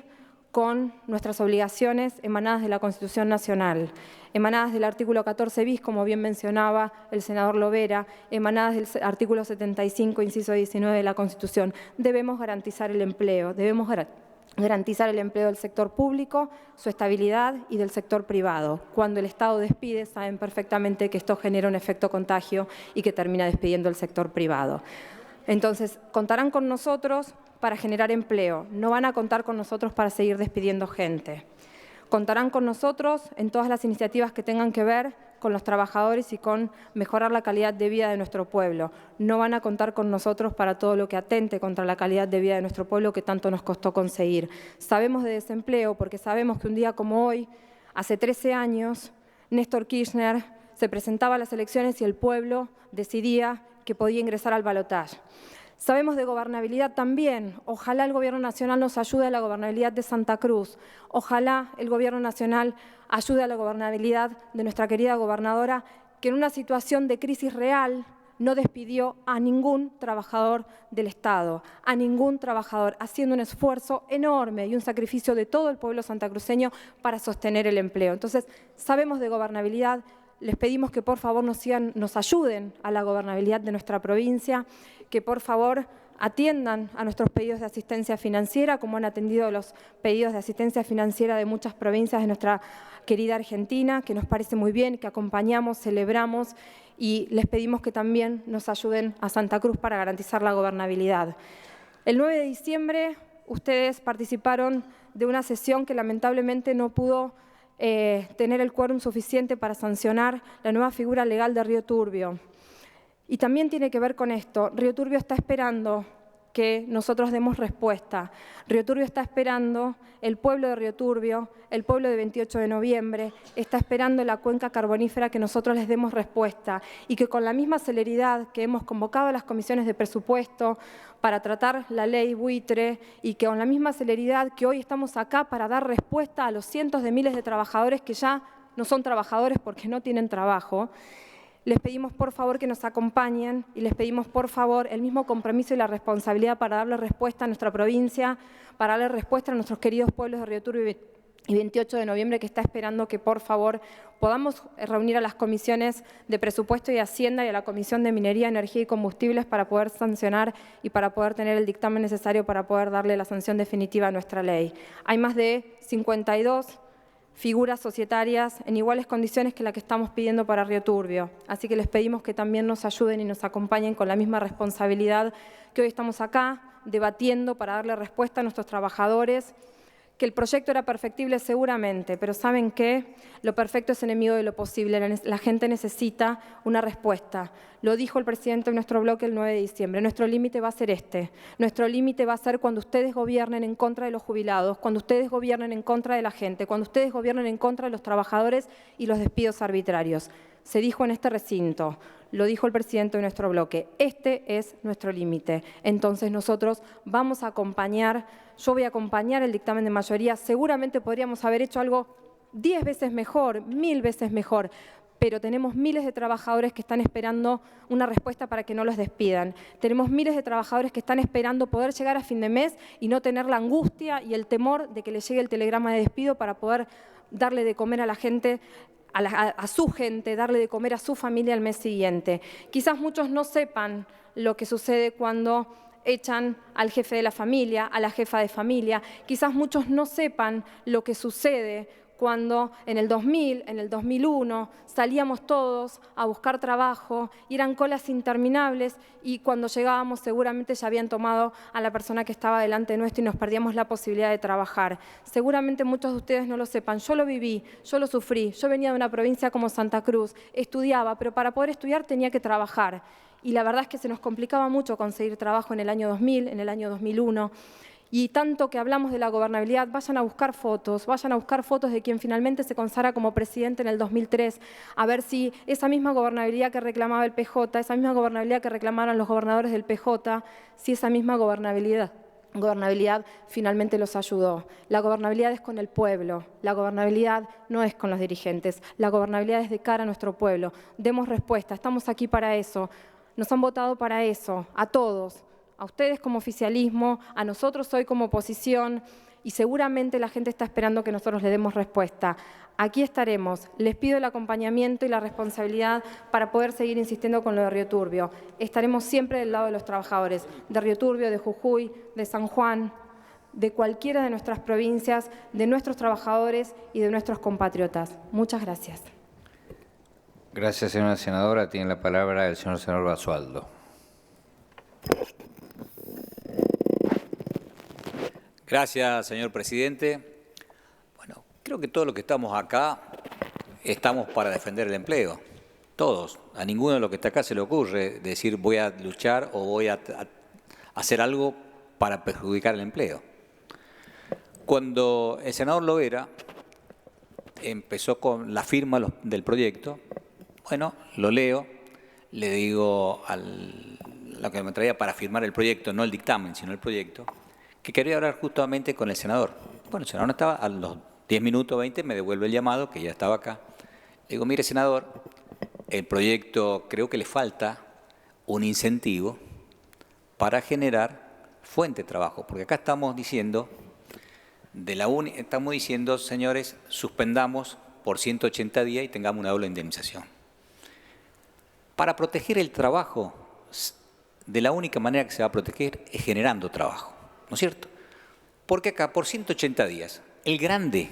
con nuestras obligaciones emanadas de la Constitución Nacional, emanadas del artículo 14 bis, como bien mencionaba el senador Lovera, emanadas del artículo 75, inciso 19 de la Constitución. Debemos garantizar el empleo, debemos garantizar el empleo del sector público, su estabilidad y del sector privado. Cuando el Estado despide, saben perfectamente que esto genera un efecto contagio y que termina despidiendo el sector privado. Entonces, contarán con nosotros para generar empleo, no van a contar con nosotros para seguir despidiendo gente. Contarán con nosotros en todas las iniciativas que tengan que ver con los trabajadores y con mejorar la calidad de vida de nuestro pueblo. No van a contar con nosotros para todo lo que atente contra la calidad de vida de nuestro pueblo que tanto nos costó conseguir. Sabemos de desempleo porque sabemos que un día como hoy, hace 13 años, Néstor Kirchner se presentaba a las elecciones y el pueblo decidía que podía ingresar al balotaje. Sabemos de gobernabilidad también. Ojalá el Gobierno Nacional nos ayude a la gobernabilidad de Santa Cruz. Ojalá el Gobierno Nacional ayude a la gobernabilidad de nuestra querida gobernadora, que en una situación de crisis real no despidió a ningún trabajador del Estado, a ningún trabajador, haciendo un esfuerzo enorme y un sacrificio de todo el pueblo santacruceño para sostener el empleo. Entonces, sabemos de gobernabilidad. Les pedimos que por favor nos ayuden a la gobernabilidad de nuestra provincia, que por favor atiendan a nuestros pedidos de asistencia financiera, como han atendido los pedidos de asistencia financiera de muchas provincias de nuestra querida Argentina, que nos parece muy bien, que acompañamos, celebramos, y les pedimos que también nos ayuden a Santa Cruz para garantizar la gobernabilidad. El 9 de diciembre ustedes participaron de una sesión que lamentablemente no pudo tener el quórum suficiente para sancionar la nueva figura legal de Río Turbio. Y también tiene que ver con esto. Río Turbio está esperando que nosotros demos respuesta. Río Turbio está esperando, el pueblo de Río Turbio, el pueblo de 28 de noviembre, está esperando la cuenca carbonífera que nosotros les demos respuesta y que con la misma celeridad que hemos convocado a las comisiones de presupuesto para tratar la ley buitre y que con la misma celeridad que hoy estamos acá para dar respuesta a los cientos de miles de trabajadores que ya no son trabajadores porque no tienen trabajo, les pedimos por favor que nos acompañen y les pedimos por favor el mismo compromiso y la responsabilidad para darle respuesta a nuestra provincia, para darle respuesta a nuestros queridos pueblos de Río Turbio y 28 de noviembre, que está esperando que por favor podamos reunir a las comisiones de presupuesto y Hacienda y a la Comisión de Minería, Energía y Combustibles para poder sancionar y para poder tener el dictamen necesario para poder darle la sanción definitiva a nuestra ley. Hay más de 52 figuras societarias en iguales condiciones que la que estamos pidiendo para Río Turbio. Así que les pedimos que también nos ayuden y nos acompañen con la misma responsabilidad que hoy estamos acá debatiendo para darle respuesta a nuestros trabajadores, que el proyecto era perfectible seguramente, pero ¿saben qué? Lo perfecto es enemigo de lo posible. La gente necesita una respuesta. Lo dijo el presidente de nuestro bloque el 9 de diciembre. Nuestro límite va a ser este. Nuestro límite va a ser cuando ustedes gobiernen en contra de los jubilados, cuando ustedes gobiernen en contra de la gente, cuando ustedes gobiernen en contra de los trabajadores y los despidos arbitrarios. Se dijo en este recinto, lo dijo el presidente de nuestro bloque, este es nuestro límite. Entonces nosotros vamos a acompañar, yo voy a acompañar el dictamen de mayoría, seguramente podríamos haber hecho algo 10 veces mejor, 1000 veces mejor, pero tenemos miles de trabajadores que están esperando una respuesta para que no los despidan. Tenemos miles de trabajadores que están esperando poder llegar a fin de mes y no tener la angustia y el temor de que les llegue el telegrama de despido para poder darle de comer a la gente, a su gente, darle de comer a su familia el mes siguiente. Quizás muchos no sepan lo que sucede cuando echan al jefe de la familia, a la jefa de familia. Quizás muchos no sepan lo que sucede cuando en el 2000, en el 2001, salíamos todos a buscar trabajo y eran colas interminables y cuando llegábamos seguramente ya habían tomado a la persona que estaba delante nuestro y nos perdíamos la posibilidad de trabajar. Seguramente muchos de ustedes no lo sepan, yo lo viví, yo lo sufrí, yo venía de una provincia como Santa Cruz, estudiaba, pero para poder estudiar tenía que trabajar y la verdad es que se nos complicaba mucho conseguir trabajo en el año 2000, en el año 2001. Y tanto que hablamos de la gobernabilidad, vayan a buscar fotos de quien finalmente se consagra como presidente en el 2003, a ver si esa misma gobernabilidad que reclamaba el PJ, esa misma gobernabilidad que reclamaron los gobernadores del PJ, si esa misma gobernabilidad finalmente los ayudó. La gobernabilidad es con el pueblo, la gobernabilidad no es con los dirigentes, la gobernabilidad es de cara a nuestro pueblo. Demos respuesta, estamos aquí para eso, nos han votado para eso, a todos. A ustedes como oficialismo, a nosotros hoy como oposición y seguramente la gente está esperando que nosotros le demos respuesta. Aquí estaremos. Les pido el acompañamiento y la responsabilidad para poder seguir insistiendo con lo de Río Turbio. Estaremos siempre del lado de los trabajadores, de Río Turbio, de Jujuy, de San Juan, de cualquiera de nuestras provincias, de nuestros trabajadores y de nuestros compatriotas. Muchas gracias. Gracias, señora senadora. Tiene la palabra el señor senador Basualdo. Gracias, señor presidente. Bueno, creo que todos los que estamos acá estamos para defender el empleo. Todos. A ninguno de los que está acá se le ocurre decir voy a luchar o voy a hacer algo para perjudicar el empleo. Cuando el senador Lovera empezó con la firma del proyecto, bueno, lo leo, le digo lo que me traía para firmar el proyecto, no el dictamen, sino el proyecto, que quería hablar justamente con el senador. Bueno, el senador no estaba, a los 10 minutos, 20, me devuelve el llamado, que ya estaba acá. Le digo, mire, senador, el proyecto creo que le falta un incentivo para generar fuente de trabajo, porque acá estamos diciendo, señores, suspendamos por 180 días y tengamos una doble indemnización. Para proteger el trabajo, de la única manera que se va a proteger es generando trabajo. ¿No es cierto? Porque acá, por 180 días, el grande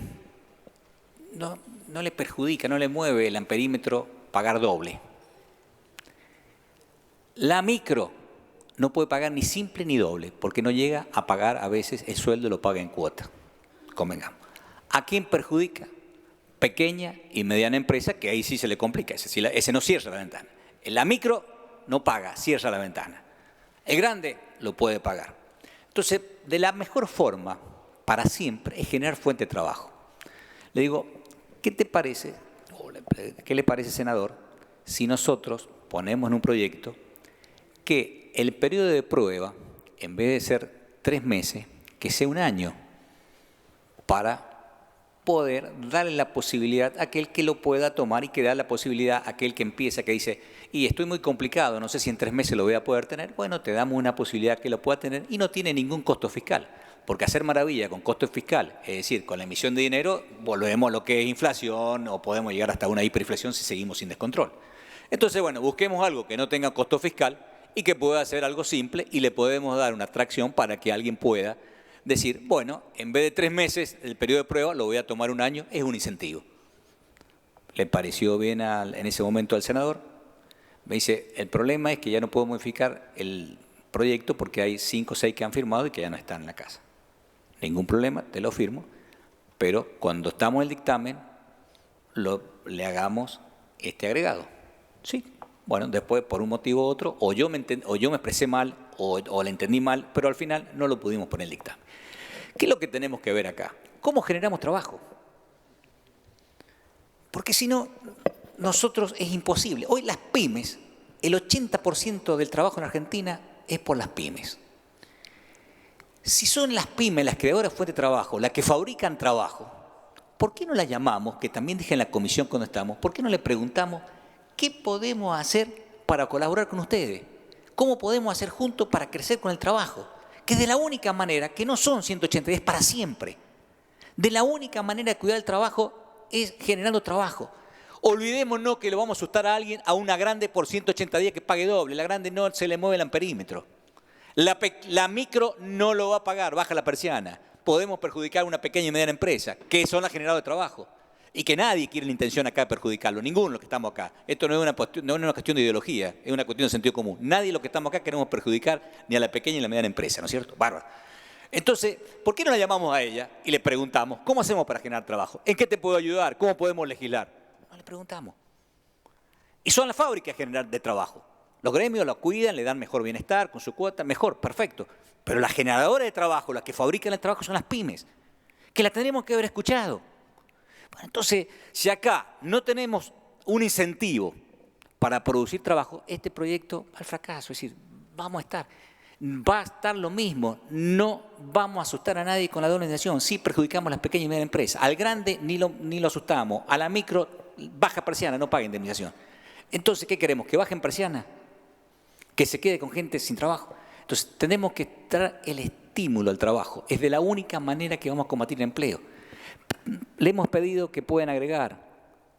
no le perjudica, no le mueve el amperímetro pagar doble. La micro no puede pagar ni simple ni doble, porque no llega a pagar a veces el sueldo, lo paga en cuota. Convengamos. ¿A quién perjudica? Pequeña y mediana empresa, que ahí sí se le complica, ese no cierra la ventana. La micro no paga, cierra la ventana. El grande lo puede pagar. Entonces, de la mejor forma, para siempre, es generar fuente de trabajo. Le digo, ¿qué te parece, qué le parece, senador, si nosotros ponemos en un proyecto que el periodo de prueba, en vez de ser 3 meses, que sea 1 año, para poder darle la posibilidad a aquel que lo pueda tomar y que da la posibilidad a aquel que empieza, que dice, y estoy muy complicado, no sé si en 3 meses lo voy a poder tener. Bueno, te damos una posibilidad que lo pueda tener y no tiene ningún costo fiscal. Porque hacer maravilla con costo fiscal, es decir, con la emisión de dinero, volvemos a lo que es inflación o podemos llegar hasta una hiperinflación si seguimos sin descontrol. Entonces, bueno, busquemos algo que no tenga costo fiscal y que pueda ser algo simple y le podemos dar una atracción para que alguien pueda decir, bueno, en vez de 3 meses el periodo de prueba lo voy a tomar 1 año, es un incentivo. ¿Le pareció bien en ese momento al senador? Me dice, el problema es que ya no puedo modificar el proyecto porque hay 5 o 6 que han firmado y que ya no están en la casa. Ningún problema, te lo firmo, pero cuando estamos en el dictamen, le hagamos este agregado. Sí, bueno, después por un motivo u otro, o yo me expresé mal o le entendí mal, pero al final no lo pudimos poner en el dictamen. ¿Qué es lo que tenemos que ver acá? ¿Cómo generamos trabajo? Porque si no, nosotros es imposible. Hoy las pymes, el 80% del trabajo en Argentina es por las pymes. Si son las pymes las creadoras de fuente de trabajo, las que fabrican trabajo, ¿por qué no las llamamos, que también dije en la comisión cuando estamos, por qué no le preguntamos qué podemos hacer para colaborar con ustedes? ¿Cómo podemos hacer juntos para crecer con el trabajo? Que de la única manera, que no son 180 días, para siempre. De la única manera de cuidar el trabajo es generando trabajo. Olvidémonos que lo vamos a asustar a alguien, a una grande por 180 días que pague doble. La grande no se le mueve el amperímetro. La micro no lo va a pagar, baja la persiana. podemos perjudicar a una pequeña y mediana empresa, que son las generadoras de trabajo. Y que nadie quiere la intención acá de perjudicarlo, ninguno de los que estamos acá. Esto no es una cuestión de ideología, es una cuestión de sentido común. Nadie de los que estamos acá queremos perjudicar ni a la pequeña ni a la mediana empresa, ¿no es cierto? Bárbaro. Entonces, ¿por qué no la llamamos a ella y le preguntamos, ¿cómo hacemos para generar trabajo? ¿En qué te puedo ayudar? ¿Cómo podemos legislar? No le preguntamos. Y son las fábricas generar de trabajo. Los gremios lo cuidan, le dan mejor bienestar con su cuota, mejor, perfecto. Pero las generadoras de trabajo, las que fabrican el trabajo son las pymes, que las tendríamos que haber escuchado. Bueno, entonces, si acá no tenemos un incentivo para producir trabajo, este proyecto va al fracaso. Es decir, va a estar lo mismo. No vamos a asustar a nadie con la doble indemnización. Sí perjudicamos a las pequeñas y medianas empresas. Al grande ni lo asustamos. A la micro, baja persiana, no paga indemnización. Entonces, ¿qué queremos? ¿Que bajen persiana? ¿Que se quede con gente sin trabajo? Entonces, tenemos que dar el estímulo al trabajo. Es de la única manera que vamos a combatir el empleo. Le hemos pedido que puedan agregar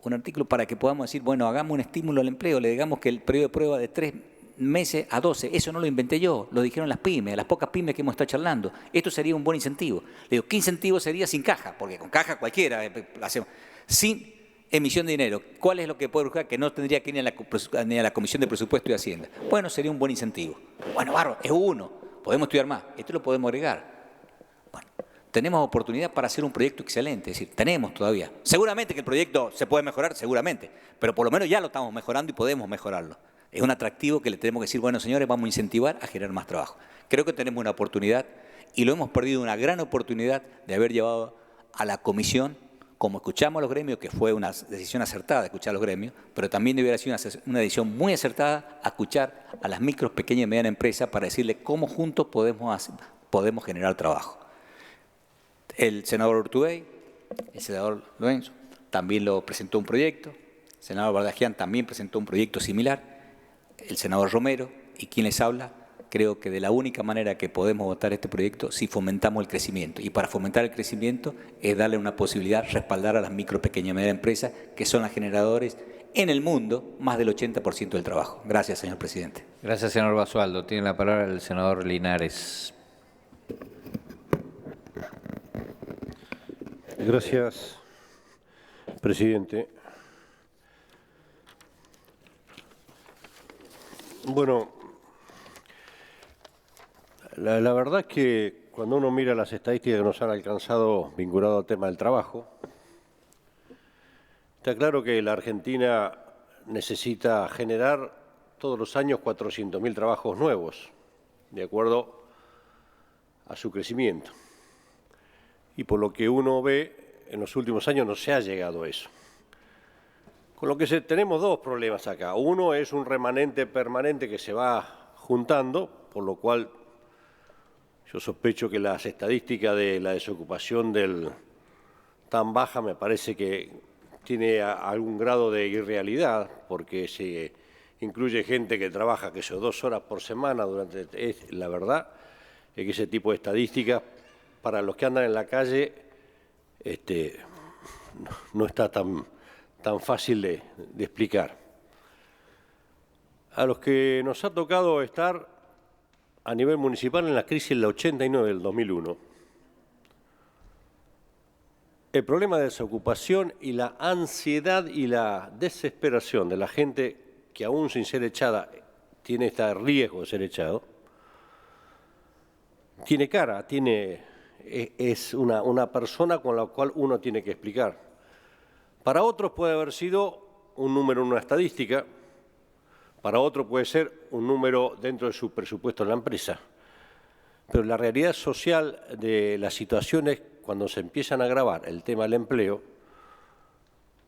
un artículo para que podamos decir, bueno, hagamos un estímulo al empleo, le digamos que el periodo de prueba de 3 meses a 12, eso no lo inventé yo, lo dijeron las pymes, las pocas pymes que hemos estado charlando. Esto sería un buen incentivo. Le digo, ¿qué incentivo sería sin caja? Porque con caja cualquiera hacemos. Sin emisión de dinero, ¿cuál es lo que puede buscar que no tendría que ir ni a la Comisión de Presupuesto y Hacienda? Bueno, sería un buen incentivo. Bueno, bárbaro, es uno, podemos estudiar más, esto lo podemos agregar. Bueno, tenemos oportunidad para hacer un proyecto excelente, es decir, tenemos todavía. Seguramente que el proyecto se puede mejorar, seguramente, pero por lo menos ya lo estamos mejorando y podemos mejorarlo. Es un atractivo que le tenemos que decir, bueno, señores, vamos a incentivar a generar más trabajo. Creo que tenemos una oportunidad y lo hemos perdido, una gran oportunidad de haber llevado a la comisión, como escuchamos a los gremios, que fue una decisión acertada de escuchar a los gremios, pero también debería ser una decisión muy acertada a escuchar a las micros, pequeñas y medianas empresas para decirles cómo juntos podemos generar trabajo. El senador Urtubey, el senador Lorenzo, también lo presentó un proyecto, el senador Bardagian también presentó un proyecto similar, el senador Romero, y quien les habla, creo que de la única manera que podemos votar este proyecto si fomentamos el crecimiento. Y para fomentar el crecimiento es darle una posibilidad, respaldar a las micro, pequeñas y medianas empresas, que son las generadores en el mundo más del 80% del trabajo. Gracias, señor presidente. Gracias, senador Basualdo. Tiene la palabra el senador Linares. Gracias, presidente. Bueno, la verdad es que cuando uno mira las estadísticas que nos han alcanzado vinculado al tema del trabajo, está claro que la Argentina necesita generar todos los años 400.000 trabajos nuevos, de acuerdo a su crecimiento. Y por lo que uno ve, en los últimos años no se ha llegado a eso. Con lo que tenemos dos problemas acá. Uno es un remanente permanente que se va juntando, por lo cual yo sospecho que las estadísticas de la desocupación tan baja me parece que tiene algún grado de irrealidad, porque se incluye gente que trabaja, 2 horas por semana la verdad es que ese tipo de estadísticas para los que andan en la calle no está tan fácil de explicar. A los que nos ha tocado estar a nivel municipal en la crisis del 89 del 2001, el problema de desocupación y la ansiedad y la desesperación de la gente que aún sin ser echada tiene este riesgo de ser echado, tiene cara, es una persona con la cual uno tiene que explicar. Para otros puede haber sido un número en una estadística, para otro puede ser un número dentro de su presupuesto en la empresa. Pero la realidad social de las situaciones, cuando se empiezan a agravar el tema del empleo,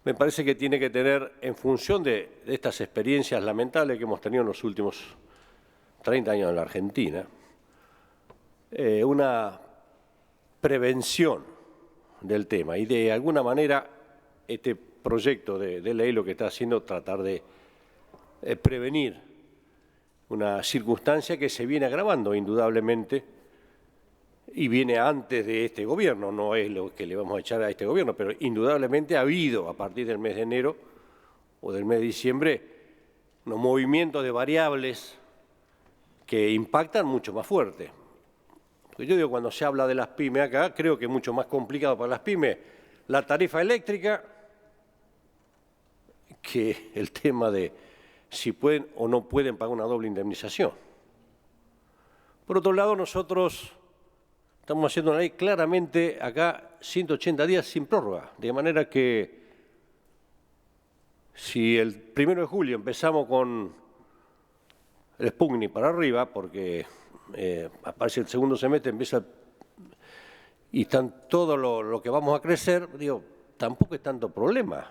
me parece que tiene que tener, en función de estas experiencias lamentables que hemos tenido en los últimos 30 años en la Argentina, una prevención del tema y de alguna manera este proyecto de ley lo que está haciendo es tratar de prevenir una circunstancia que se viene agravando indudablemente y viene antes de este gobierno, no es lo que le vamos a echar a este gobierno, pero indudablemente ha habido a partir del mes de enero o del mes de diciembre unos movimientos de variables que impactan mucho más fuerte. Yo digo, cuando se habla de las pymes acá, creo que es mucho más complicado para las pymes la tarifa eléctrica que el tema de si pueden o no pueden pagar una doble indemnización. Por otro lado, nosotros estamos haciendo una ley claramente acá 180 días sin prórroga, de manera que si el 1 de julio empezamos con el Sputnik para arriba, porque aparece el segundo semestre, empieza y están todo lo que vamos a crecer, digo, tampoco es tanto problema.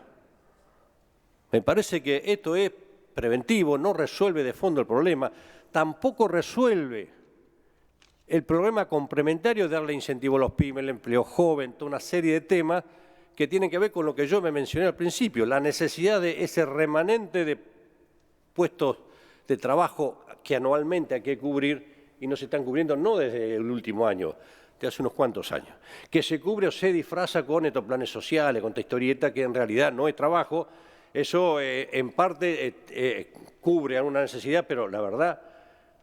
Me parece que esto es preventivo, no resuelve de fondo el problema, tampoco resuelve el problema complementario de darle incentivo a los pymes, el empleo joven, toda una serie de temas que tienen que ver con lo que yo me mencioné al principio, la necesidad de ese remanente de puestos de trabajo que anualmente hay que cubrir y no se están cubriendo no desde el último año, de hace unos cuantos años, que se cubre o se disfraza con estos planes sociales, con esta historieta que en realidad no es trabajo. Eso en parte cubre alguna necesidad, pero la verdad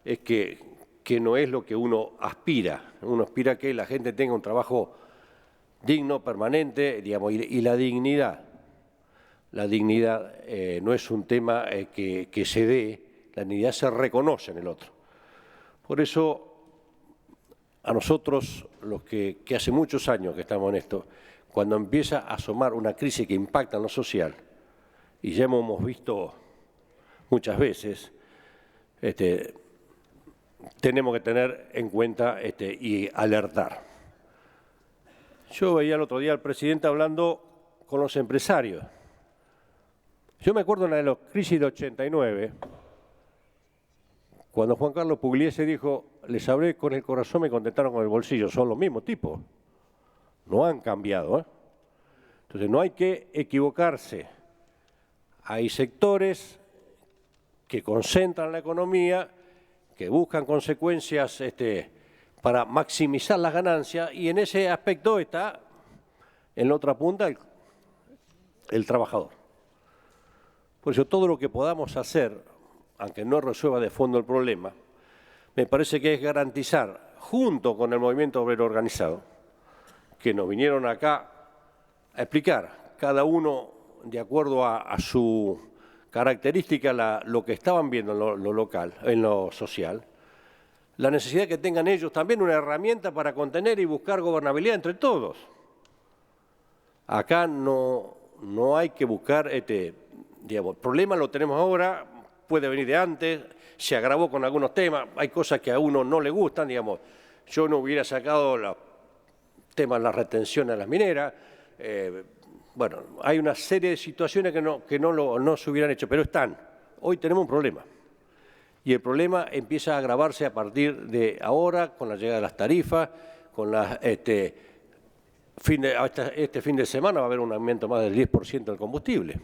es que no es lo que uno aspira. Uno aspira a que la gente tenga un trabajo digno, permanente, digamos, y la dignidad. La dignidad no es un tema que se dé, la dignidad se reconoce en el otro. Por eso, a nosotros, los que hace muchos años que estamos en esto, cuando empieza a asomar una crisis que impacta en lo social, y ya hemos visto muchas veces, tenemos que tener en cuenta y alertar. Yo veía el otro día al presidente hablando con los empresarios. Yo me acuerdo de la crisis del 89, cuando Juan Carlos Pugliese dijo, les hablé con el corazón, me contestaron con el bolsillo. Son los mismos tipos, no han cambiado. Entonces no hay que equivocarse. Hay sectores que concentran la economía, que buscan consecuencias para maximizar las ganancias, y en ese aspecto está en la otra punta el trabajador. Por eso todo lo que podamos hacer, aunque no resuelva de fondo el problema, me parece que es garantizar, junto con el movimiento obrero organizado, que nos vinieron acá a explicar, cada uno de acuerdo a su característica, lo que estaban viendo en lo local, en lo social, la necesidad que tengan ellos también una herramienta para contener y buscar gobernabilidad entre todos. Acá no hay que buscar, digamos, el problema lo tenemos ahora, puede venir de antes, se agravó con algunos temas, hay cosas que a uno no le gustan, digamos, yo no hubiera sacado los temas de la retención a las mineras, bueno, hay una serie de situaciones que no se hubieran hecho, pero están. Hoy tenemos un problema. Y el problema empieza a agravarse a partir de ahora, con la llegada de las tarifas, con este fin de semana va a haber un aumento más del 10% del combustible.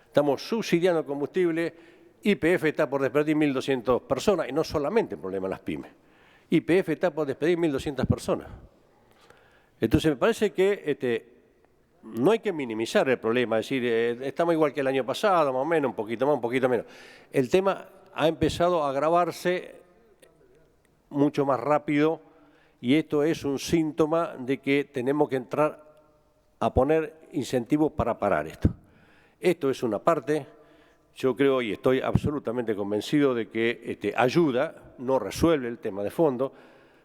Estamos subsidiando el combustible, YPF está por despedir 1.200 personas, y no solamente el problema de las pymes. YPF está por despedir 1.200 personas. Entonces me parece que no hay que minimizar el problema, es decir, estamos igual que el año pasado, más o menos, un poquito más, un poquito menos. El tema ha empezado a agravarse mucho más rápido y esto es un síntoma de que tenemos que entrar a poner incentivos para parar esto. Esto es una parte, yo creo y estoy absolutamente convencido de que ayuda, no resuelve el tema de fondo,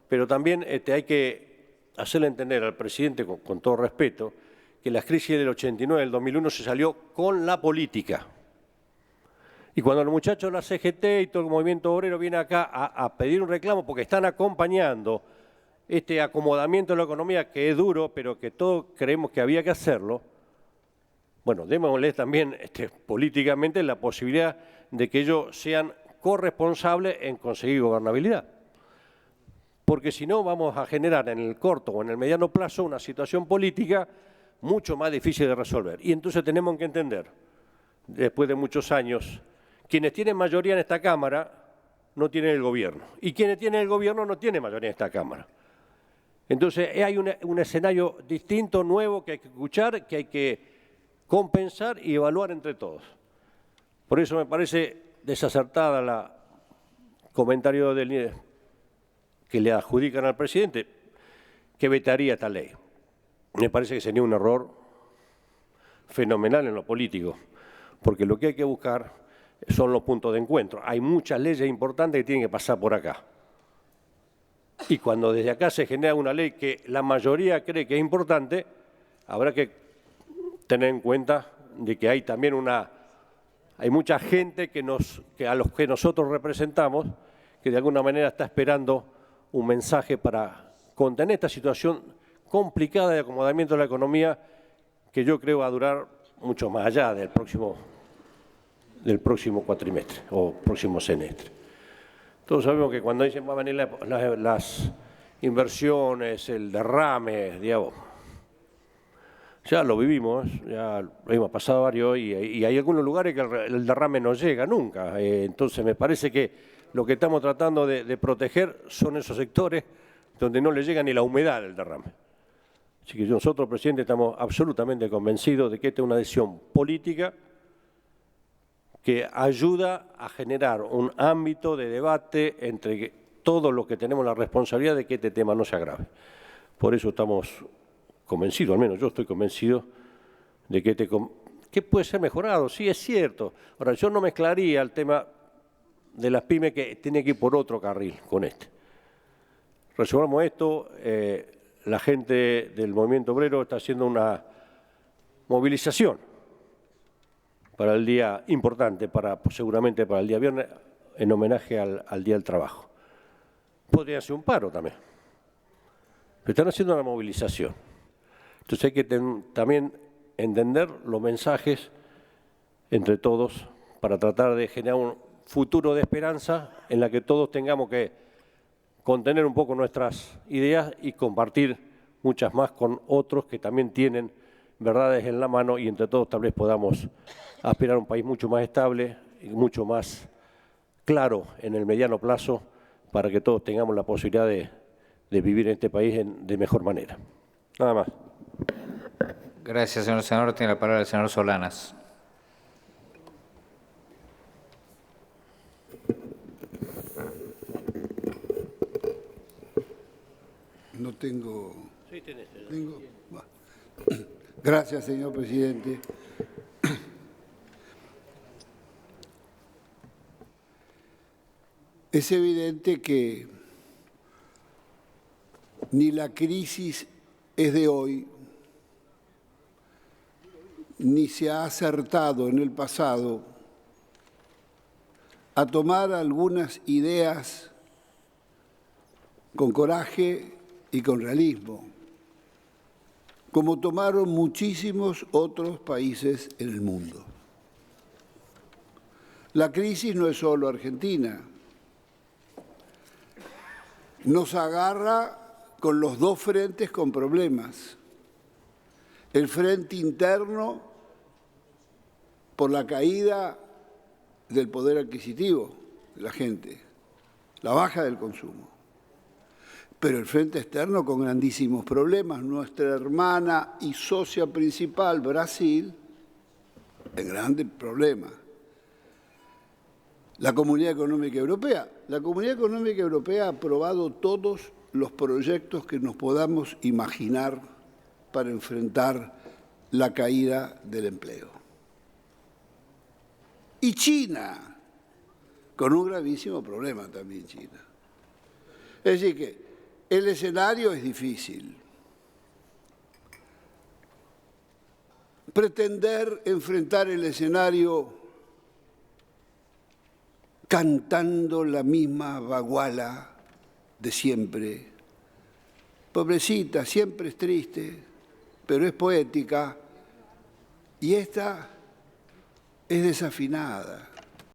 pero también hay que hacerle entender al presidente, con todo respeto, que la crisis del 89, del 2001 se salió con la política. Y cuando los muchachos de la CGT y todo el movimiento obrero viene acá a pedir un reclamo porque están acompañando este acomodamiento de la economía que es duro, pero que todos creemos que había que hacerlo, bueno, démosle también políticamente la posibilidad de que ellos sean corresponsables en conseguir gobernabilidad. Porque si no vamos a generar en el corto o en el mediano plazo una situación política mucho más difícil de resolver. Y entonces tenemos que entender, después de muchos años, quienes tienen mayoría en esta Cámara no tienen el gobierno. Y quienes tienen el gobierno no tienen mayoría en esta Cámara. Entonces hay un escenario distinto, nuevo, que hay que escuchar, que hay que compensar y evaluar entre todos. Por eso me parece desacertada el comentario que le adjudican al presidente que vetaría esta ley. Me parece que sería un error fenomenal en lo político, porque lo que hay que buscar son los puntos de encuentro. Hay muchas leyes importantes que tienen que pasar por acá. Y cuando desde acá se genera una ley que la mayoría cree que es importante, habrá que tener en cuenta de que hay también hay mucha gente a los que nosotros representamos que de alguna manera está esperando un mensaje para contener esta situación complicada de acomodamiento de la economía que yo creo va a durar mucho más allá del próximo cuatrimestre o próximo semestre. Todos sabemos que cuando dicen van a venir las inversiones, el derrame, digamos, ya lo vivimos, ya lo hemos pasado varios y hay algunos lugares que el derrame no llega nunca. Entonces me parece que lo que estamos tratando de proteger son esos sectores donde no le llega ni la humedad del derrame. Así que nosotros, presidente, estamos absolutamente convencidos de que esta es una decisión política que ayuda a generar un ámbito de debate entre todos los que tenemos la responsabilidad de que este tema no se agrave. Por eso estamos convencido, al menos yo estoy convencido de que puede ser mejorado, sí es cierto. Ahora, yo no mezclaría el tema de las pymes que tiene que ir por otro carril con este. Resolvamos esto, la gente del movimiento obrero está haciendo una movilización para el día importante, seguramente para el día viernes, en homenaje al Día del Trabajo. Podría ser un paro también, pero están haciendo una movilización. Entonces hay que también entender los mensajes entre todos para tratar de generar un futuro de esperanza en la que todos tengamos que contener un poco nuestras ideas y compartir muchas más con otros que también tienen verdades en la mano y entre todos tal vez podamos aspirar a un país mucho más estable y mucho más claro en el mediano plazo para que todos tengamos la posibilidad de vivir en este país de mejor manera. Nada más. Gracias, señor senador. Tiene la palabra el senador Solanas. No tengo... Sí, tenés. ¿Tengo? Gracias, señor presidente. Es evidente que ni la crisis es de hoy, ni se ha acertado en el pasado a tomar algunas ideas con coraje y con realismo, como tomaron muchísimos otros países en el mundo. La crisis no es solo argentina. Nos agarra con los dos frentes con problemas. El frente interno por la caída del poder adquisitivo de la gente, la baja del consumo. Pero el frente externo con grandísimos problemas. Nuestra hermana y socia principal, Brasil, en grandes problemas. La Comunidad Económica Europea. La Comunidad Económica Europea ha aprobado todos los proyectos que nos podamos imaginar para enfrentar la caída del empleo. Y China, con un gravísimo problema también China. Es decir que el escenario es difícil. Pretender enfrentar el escenario cantando la misma baguala de siempre. Pobrecita, siempre es triste, pero es poética. Y esta es desafinada.